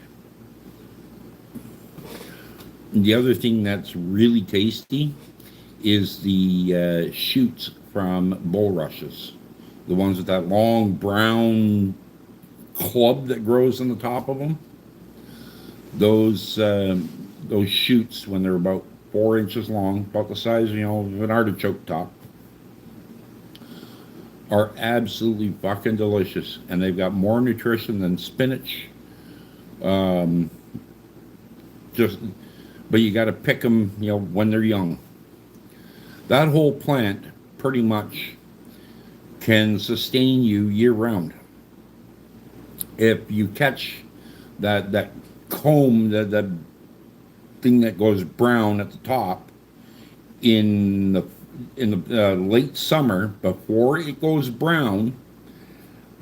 And the other thing that's really tasty is the shoots from bulrushes, the ones with that long brown club that grows on the top of them. Those shoots, when they're about 4 inches long, about the size, of an artichoke top, are absolutely fucking delicious, and they've got more nutrition than spinach. Um, just, but you got to pick them, when they're young. That whole plant pretty much can sustain you year round. If you catch that comb, that thing that goes brown at the top in the late summer before it goes brown,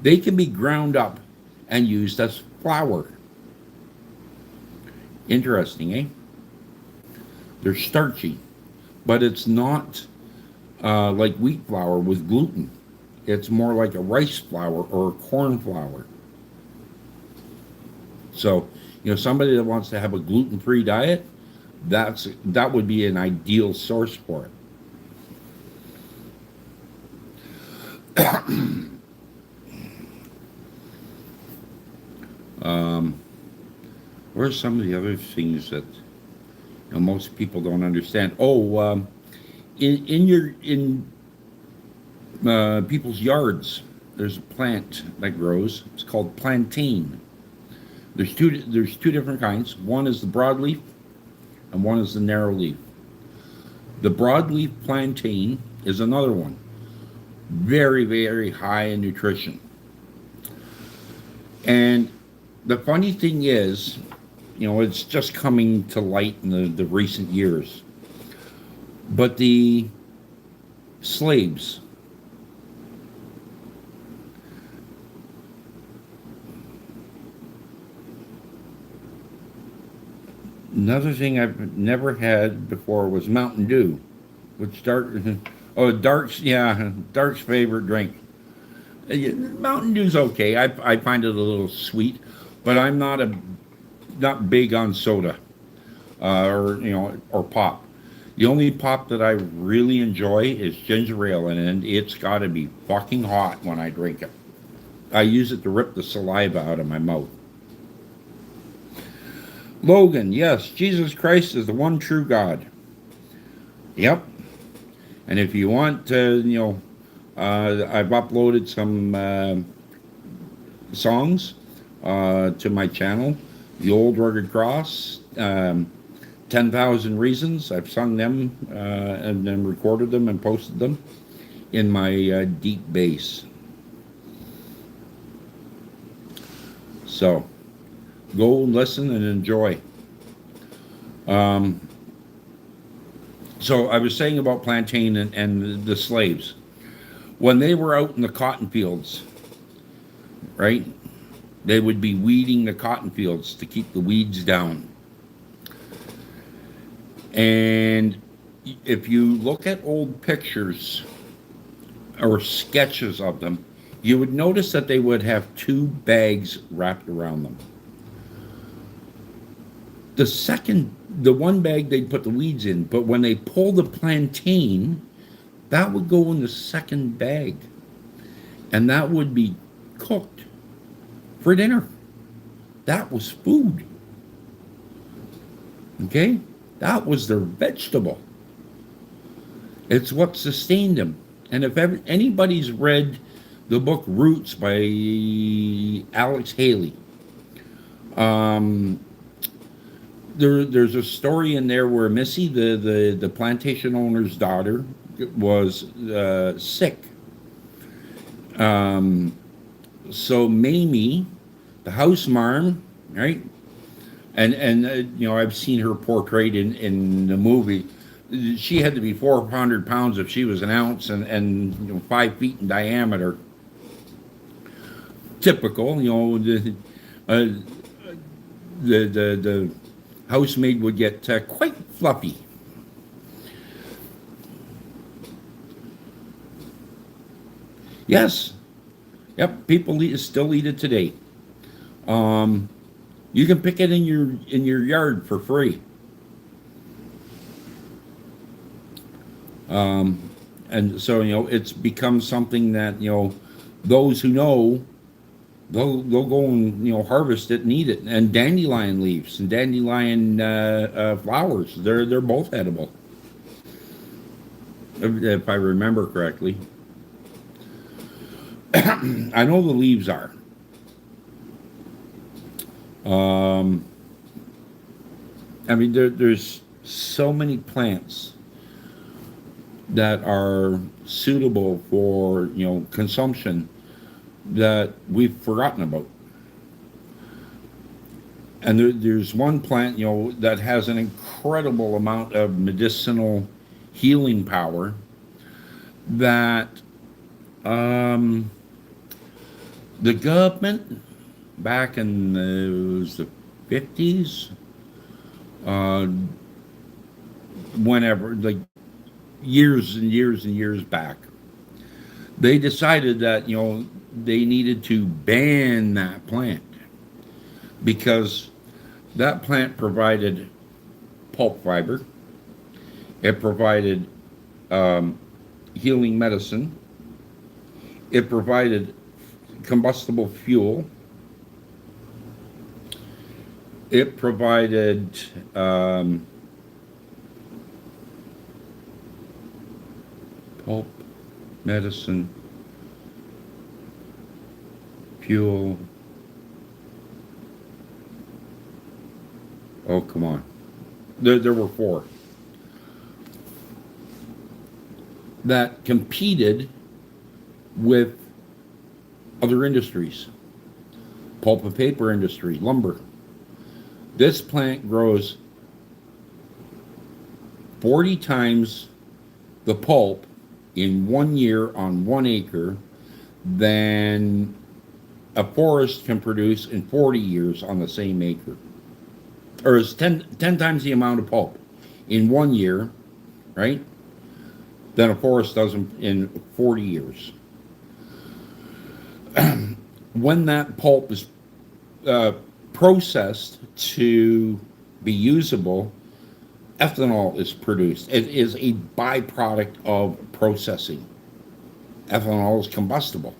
they can be ground up and used as flour. Interesting, eh? They're starchy, but it's not like wheat flour with gluten. It's more like a rice flour or a corn flour. So, somebody that wants to have a gluten-free diet, that would be an ideal source for it. What are some of the other things that most people don't understand? Oh, in people's yards, there's a plant that grows. It's called plantain. There's two different kinds. One is the broadleaf, and one is the narrowleaf. The broadleaf plantain is another one. Very, very high in nutrition. And the funny thing is, it's just coming to light in the recent years. But the slaves, another thing I've never had before was Mountain Dew, which Dark's favorite drink. Mountain Dew's okay. I find it a little sweet, but I'm not big on soda, or pop. The only pop that I really enjoy is ginger ale, and it's got to be fucking hot when I drink it. I use it to rip the saliva out of my mouth. Logan, yes, Jesus Christ is the one true God. Yep. And if you want to, I've uploaded some songs to my channel. The Old Rugged Cross, 10,000 Reasons. I've sung them and then recorded them and posted them in my deep bass. So, go listen and enjoy. So I was saying about plantain and the slaves. When they were out in the cotton fields, right, they would be weeding the cotton fields to keep the weeds down. And if you look at old pictures or sketches of them, you would notice that they would have 2 bags wrapped around them. The one bag they'd put the weeds in, but when they pull the plantain, that would go in the second bag, and that would be cooked. for dinner. That was food. Okay? That was their vegetable. It's what sustained them. And if anybody's read the book Roots by Alex Haley, um, there's a story in there where Missy, the plantation owner's daughter, was sick. Um, so Mamie, the house marm, right? And I've seen her portrayed in the movie. She had to be 400 pounds if she was an ounce, and 5 feet in diameter. Typical, uh, the housemaid would get quite fluffy. Yes, yep. People still eat it today. Um, you can pick it in your yard for free. Um, and so it's become something that those who know they'll go and harvest it and eat it. And dandelion leaves and dandelion flowers, they're both edible, if I remember correctly. I know the leaves are. Um, I mean, there's so many plants that are suitable for consumption that we've forgotten about. And there's one plant that has an incredible amount of medicinal healing power that um, the government back in it was the 50s, uh, whenever, like years and years and years back, they decided that they needed to ban that plant because that plant provided pulp fiber, it provided healing medicine, it provided combustible fuel, it provided pulp, medicine, fuel. Oh, come on. There were four that competed with other industries, pulp and paper industry, lumber. This plant grows 40 times the pulp in 1 year on 1 acre than a forest can produce in 40 years on the same acre. Or it's 10 times the amount of pulp in 1 year, right, than a forest does in 40 years. When that pulp is processed to be usable, ethanol is produced. It is a byproduct of processing. Ethanol is combustible.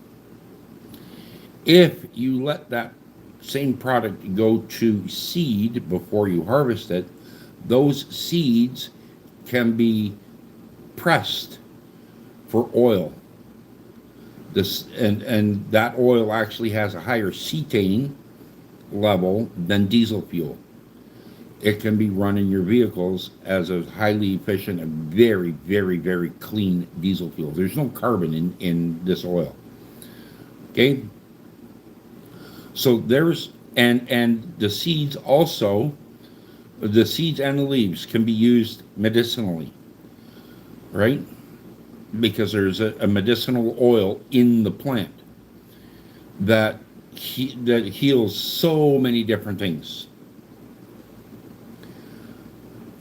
If you let that same product go to seed before you harvest it, those seeds can be pressed for oil. This and that oil actually has a higher cetane level than diesel fuel. It can be run in your vehicles as a highly efficient and very, very, very clean diesel fuel. There's no carbon in this oil. Okay? So there's and the seeds also, the seeds and the leaves can be used medicinally, right? Because there's a medicinal oil in the plant that that heals so many different things.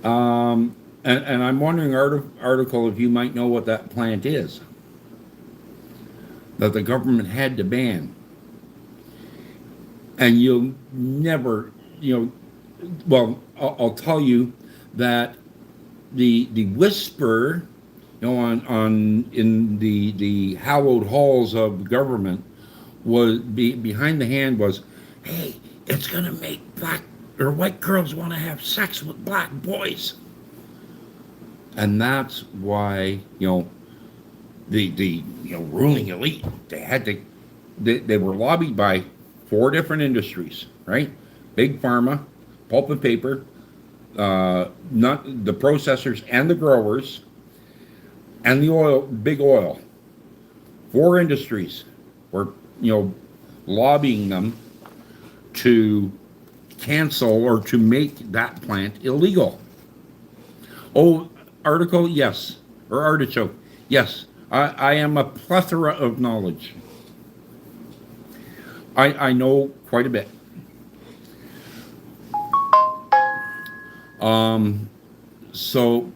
And I'm wondering, article, if you might know what that plant is that the government had to ban. And you'll never, well, I'll tell you that the whisper, on in the hallowed halls of government behind the hand was, hey, it's gonna make black or white girls want to have sex with black boys, and that's why the ruling elite, they had to they were lobbied by four different industries, right? Big pharma, pulp and paper, not the processors and the growers, and the oil, big oil. Four industries were lobbying them to cancel or to make that plant illegal. Oh, article, yes, or artichoke, yes. I am a plethora of knowledge. I know quite a bit. So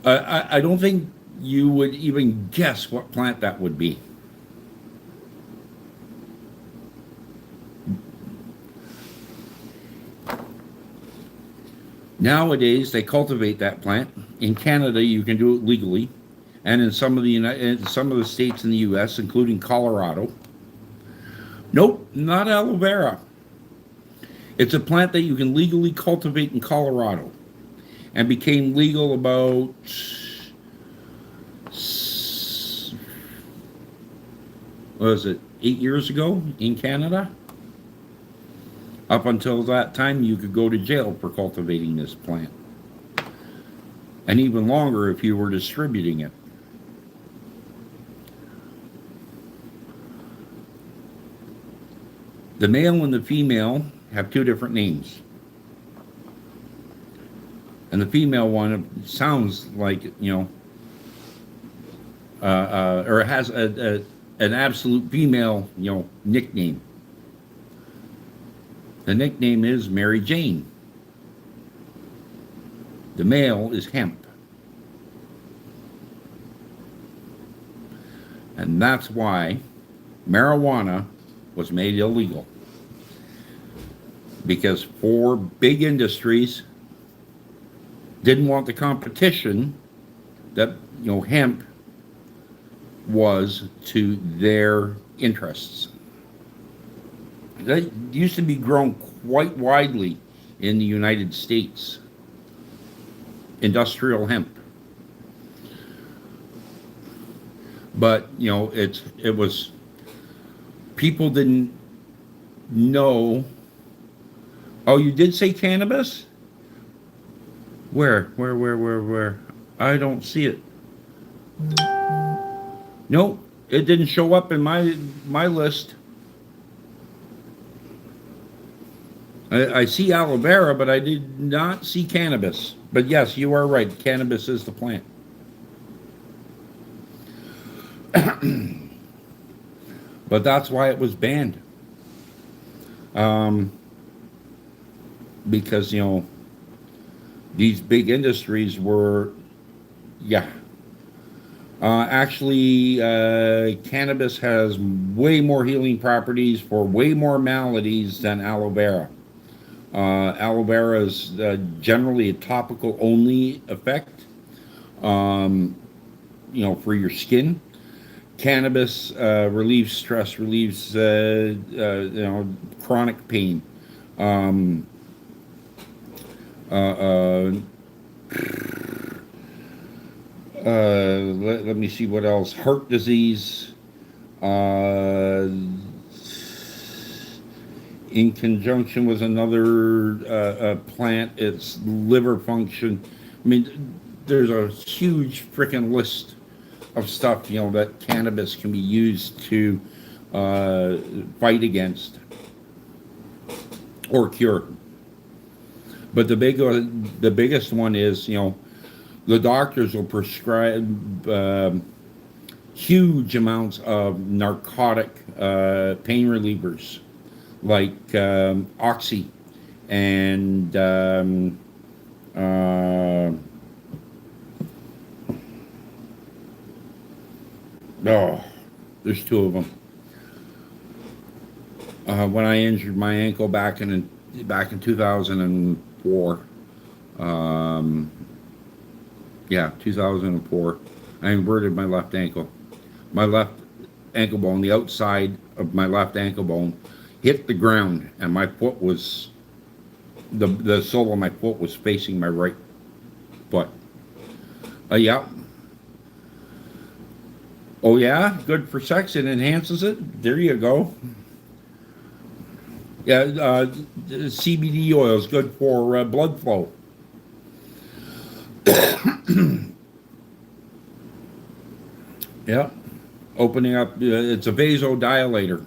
I don't think you would even guess what plant that would be. Nowadays, they cultivate that plant. In Canada, you can do it legally, and in some of the states in the U.S., including Colorado. Nope, not aloe vera. It's a plant that you can legally cultivate in Colorado, and became legal about what was it, 8 years ago in Canada. Up until that time, you could go to jail for cultivating this plant, and even longer if you were distributing it. The male and the female have two different names. And the female one sounds like, or has an absolute female, nickname. The nickname is Mary Jane. The male is hemp. And that's why marijuana was made illegal. Because four big industries didn't want the competition that hemp was to their interests. That used to be grown quite widely in the United States. Industrial hemp. But it was, people didn't know. Oh, you did say cannabis? Where? I don't see it. Nope, it didn't show up in my list. I see aloe vera, but I did not see cannabis. But yes, you are right. Cannabis is the plant. But that's why it was banned. Because, these big industries were, actually, cannabis has way more healing properties for way more maladies than aloe vera. Aloe vera is generally a topical only effect, for your skin. Cannabis relieves stress, relieves chronic pain. Let me see what else. Heart disease. In conjunction with another plant, it's liver function. I mean, there's a huge freaking list of stuff, that cannabis can be used to fight against or cure. But the biggest one is, the doctors will prescribe huge amounts of narcotic pain relievers, like Oxy and there's two of them. When I injured my ankle back in 2004, 2004, I inverted my left ankle. My left ankle bone, the outside of my left ankle bone, hit the ground, and my foot was the sole of my foot was facing my right foot. Yeah. Oh yeah, good for sex. It enhances it. There you go. Yeah, CBD oil is good for blood flow. Yeah, opening up. It's a vasodilator.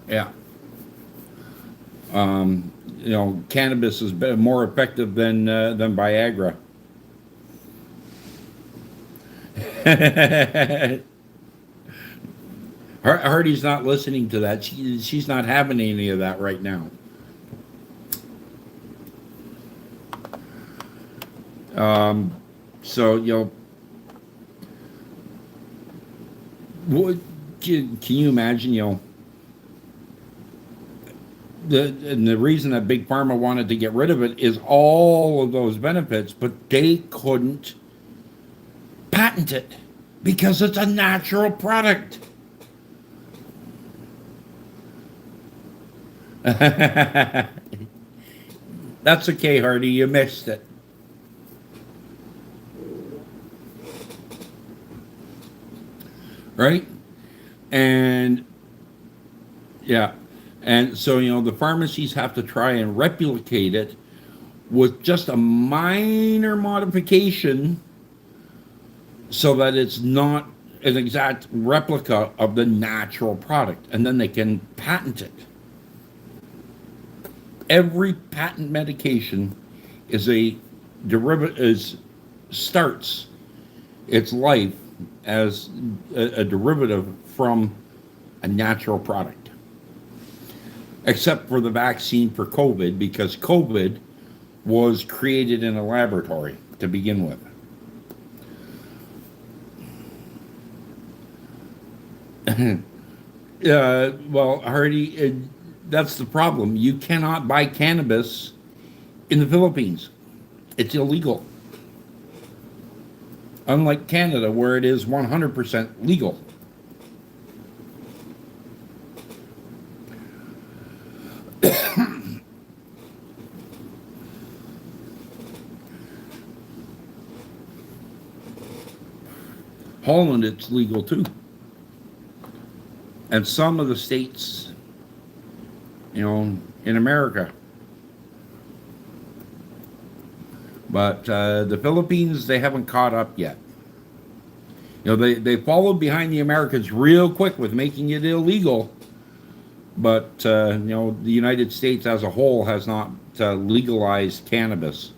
Yeah. Cannabis is more effective than Viagra. Hardy's not listening to that. She's not having any of that right now. Um, so what, can you imagine? The reason that Big Pharma wanted to get rid of it is all of those benefits, but they couldn't patent it because it's a natural product. That's okay, Hardy. You missed it. Right? And yeah. And so, the pharmacies have to try and replicate it with just a minor modification so that it's not an exact replica of the natural product. And then they can patent it. Every patent medication is a derivative, starts its life as a derivative from a natural product. Except for the vaccine for COVID, because COVID was created in a laboratory to begin with. Well, Hardy, that's the problem. You cannot buy cannabis in the Philippines. It's illegal. Unlike Canada, where it is 100% legal. Holland, it's legal too. And some of the states, in America. But the Philippines, they haven't caught up yet. They followed behind the Americans real quick with making it illegal. But, the United States as a whole has not legalized cannabis.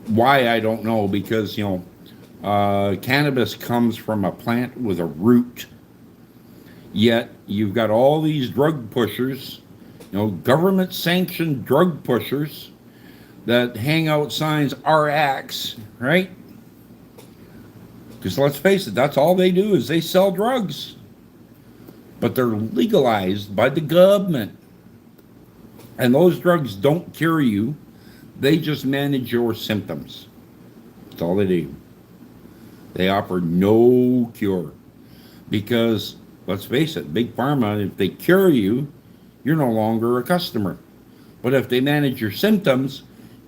Why, I don't know, because, cannabis comes from a plant with a root. Yet you've got all these drug pushers, government-sanctioned drug pushers that hang out signs RX, right? Because let's face it, that's all they do is they sell drugs. But they're legalized by the government. And those drugs don't cure you. They just manage your symptoms. That's all they do. They offer no cure. Because, let's face it, Big Pharma, if they cure you, you're no longer a customer. But if they manage your symptoms,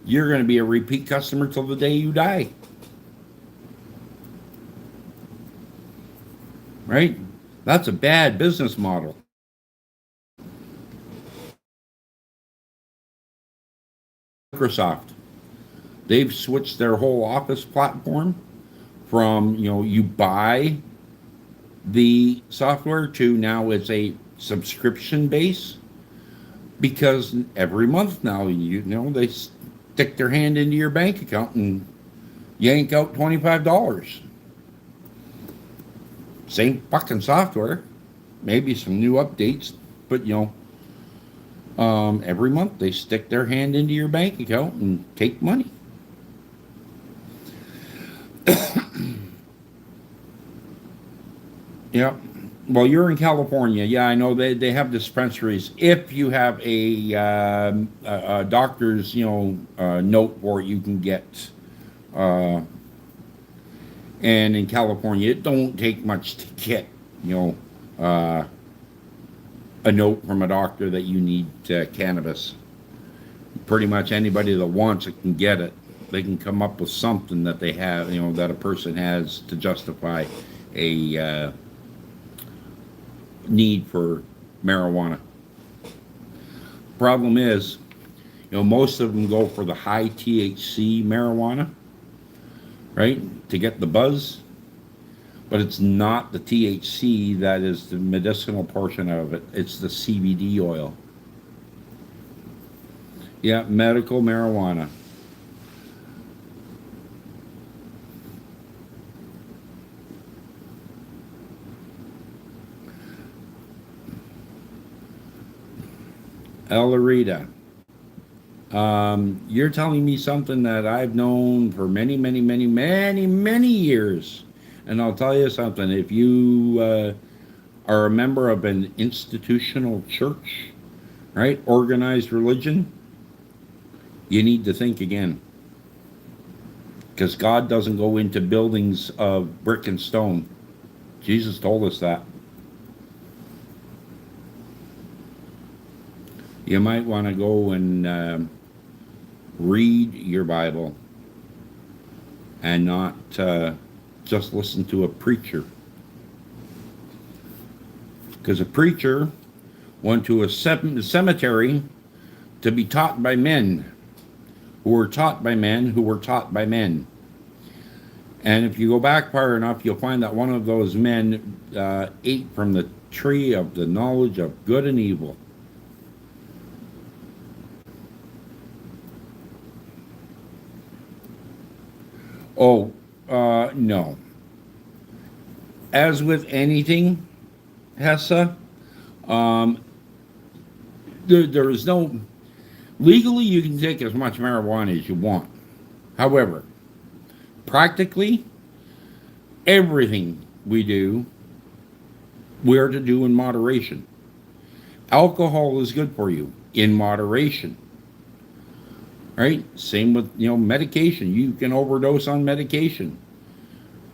you're going to be a repeat customer till the day you die. Right? That's a bad business model. Microsoft, they've switched their whole Office platform from, you buy the software to now it's a subscription base, because every month now, they stick their hand into your bank account and yank out $25. Same fucking software, maybe some new updates, but every month they stick their hand into your bank account and take money. Yeah. Well, you're in California. Yeah, I know they have dispensaries. If you have a doctor's note for it, you can get And in California, it don't take much to get, you know, a note from a doctor that you need cannabis. Pretty much anybody that wants it can get it. They can come up with something that they have, you know, that a person has to justify a need for marijuana. Problem is, you know, most of them go for the high THC marijuana, right, to get the buzz. But it's not the THC that is the medicinal portion of it. It's the CBD oil. Yeah, medical marijuana. Elarita, you're telling me something that I've known for many, many, many, many, many years. And I'll tell you something. If you are a member of an institutional church, right, organized religion, you need to think again. Because God doesn't go into buildings of brick and stone. Jesus told us that. You might want to go and read your Bible and not just listen to a preacher. Because a preacher went to a cemetery to be taught by men who were taught by men who were taught by men. And if you go back far enough, you'll find that one of those men ate from the tree of the knowledge of good and evil. Oh, no. As with anything, Hessa, um, there is no. Legally, you can take as much marijuana as you want. However, practically, everything we do, we're to do in moderation. Alcohol is good for you in moderation, right? Same with, you know, medication. You can overdose on medication.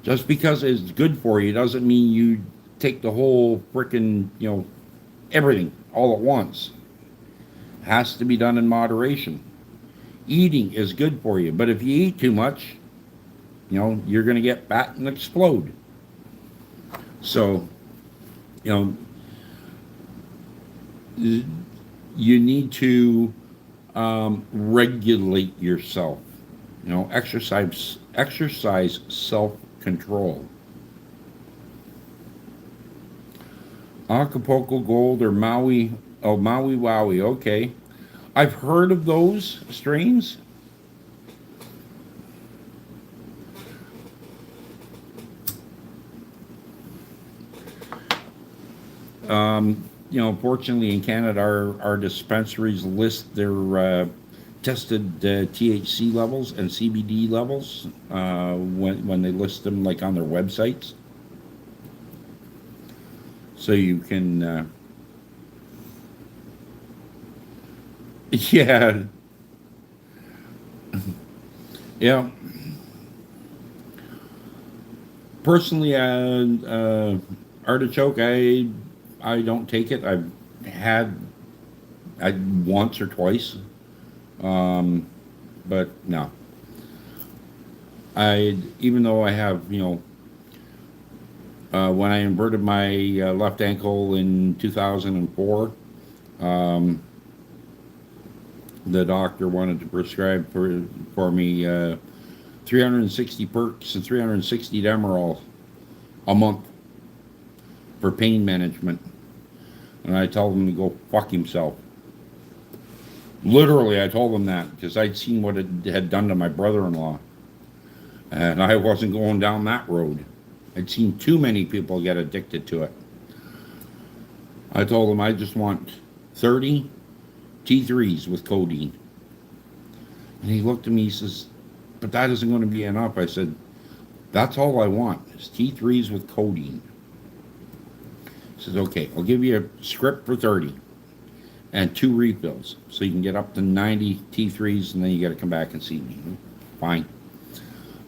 Just because it's good for you doesn't mean you take the whole frickin', you know, everything all at once. Has to be done in moderation. Eating is good for you, but if you eat too much, you know, you're going to get fat and explode. So, you know, you need to regulate yourself. You know, exercise self-control. Acapulco Gold or Maui, oh, Maui Wowie, okay. I've heard of those strains. You know, fortunately in Canada, our dispensaries list their tested THC levels and CBD levels when they list them, like on their websites, so you can. Yeah, yeah. Personally, artichoke, I don't take it. I've had I once or twice, um, but no. I even though I have, you know, when I inverted my left ankle in 2004, um, the doctor wanted to prescribe for me 360 perks and 360 Demerol a month for pain management. And I told him to go fuck himself. Literally, I told him that because I'd seen what it had done to my brother-in-law. And I wasn't going down that road. I'd seen too many people get addicted to it. I told him I just want 30 T3s with codeine. And he looked at me, he says, but that isn't going to be enough. I said, that's all I want is T3s with codeine. He says, okay, I'll give you a script for 30 and 2 refills. So you can get up to 90 T3s and then you got to come back and see me. Fine.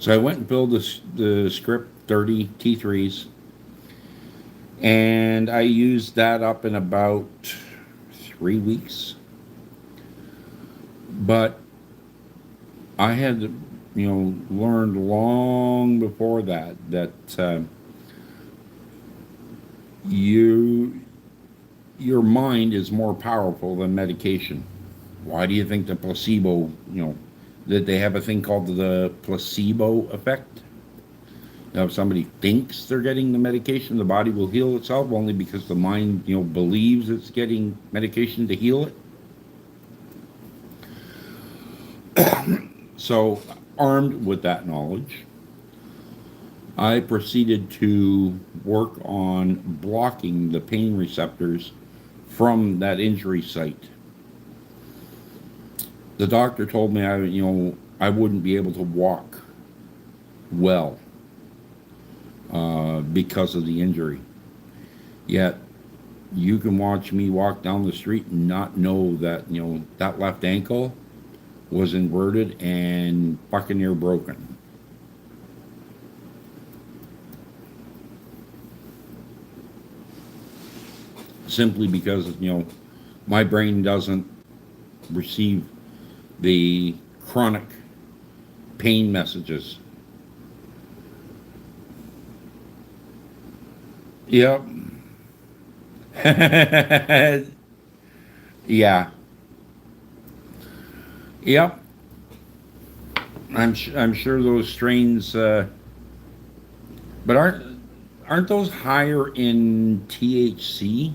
So I went and built the Script 30 T3s, and I used that up in about 3 weeks. But I had, learned long before that you your mind is more powerful than medication. Why do you think the placebo, that they have a thing called the placebo effect? Now, if somebody thinks they're getting the medication, the body will heal itself only because the mind, believes it's getting medication to heal it. So, armed with that knowledge, I proceeded to work on blocking the pain receptors from that injury site. The doctor told me I wouldn't be able to walk well because of the injury. Yet you can watch me walk down the street and not know that that left ankle was inverted and fucking near broken. Simply because my brain doesn't receive the chronic pain messages. Yep. Yeah. Yep. I'm sure those strains, but aren't those higher in THC?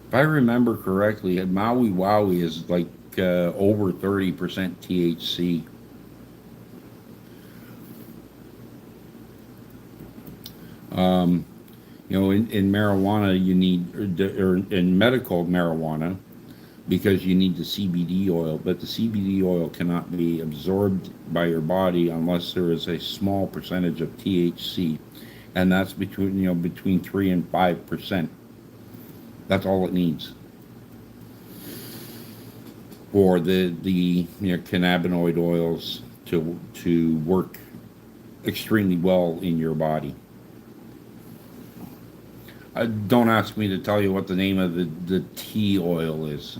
If I remember correctly, Maui Wowie is like over 30% THC. In marijuana, you need, or in medical marijuana, because you need the CBD oil, but the CBD oil cannot be absorbed by your body unless there is a small percentage of THC, and that's between 3 and 5%. That's all it needs for the cannabinoid oils to work extremely well in your body. Don't ask me to tell you what the name of the tea oil is.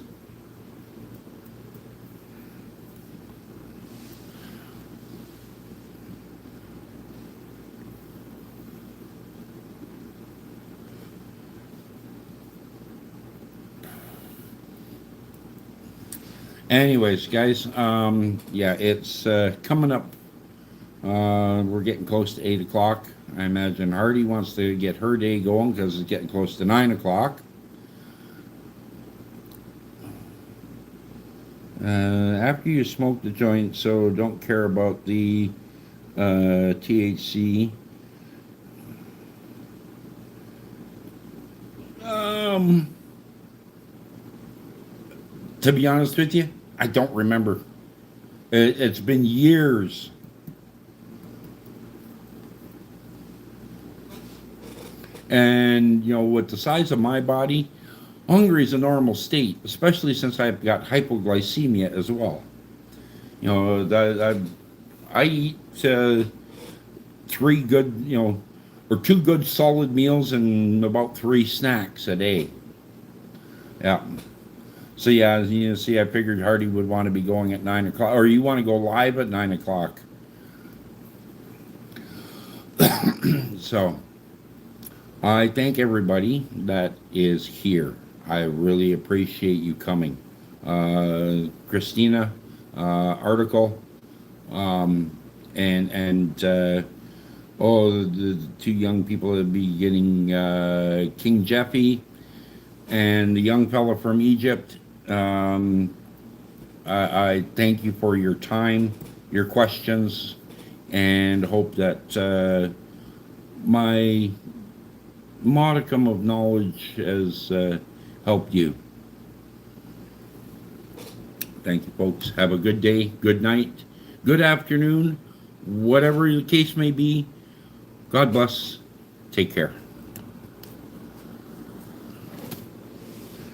Anyways, guys, it's coming up. We're getting close to 8 o'clock. I imagine Hardy wants to get her day going because it's getting close to 9 o'clock. After you smoke the joint, so don't care about the THC. To be honest with you, I don't remember. It's been years. And, with the size of my body, hunger is a normal state, especially since I've got hypoglycemia as well. I eat 3 good, or 2 good solid meals and about 3 snacks a day. Yeah. So see, I figured Hardy would want to be going at 9 o'clock, or you want to go live at 9 o'clock. So, I thank everybody that is here. I really appreciate you coming. Christina, article, the 2 young people that be getting King Jeffy and the young fella from Egypt. I thank you for your time, your questions, and hope that my modicum of knowledge has helped you. Thank you, folks. Have a good day, good night, good afternoon, whatever the case may be. God bless. Take care.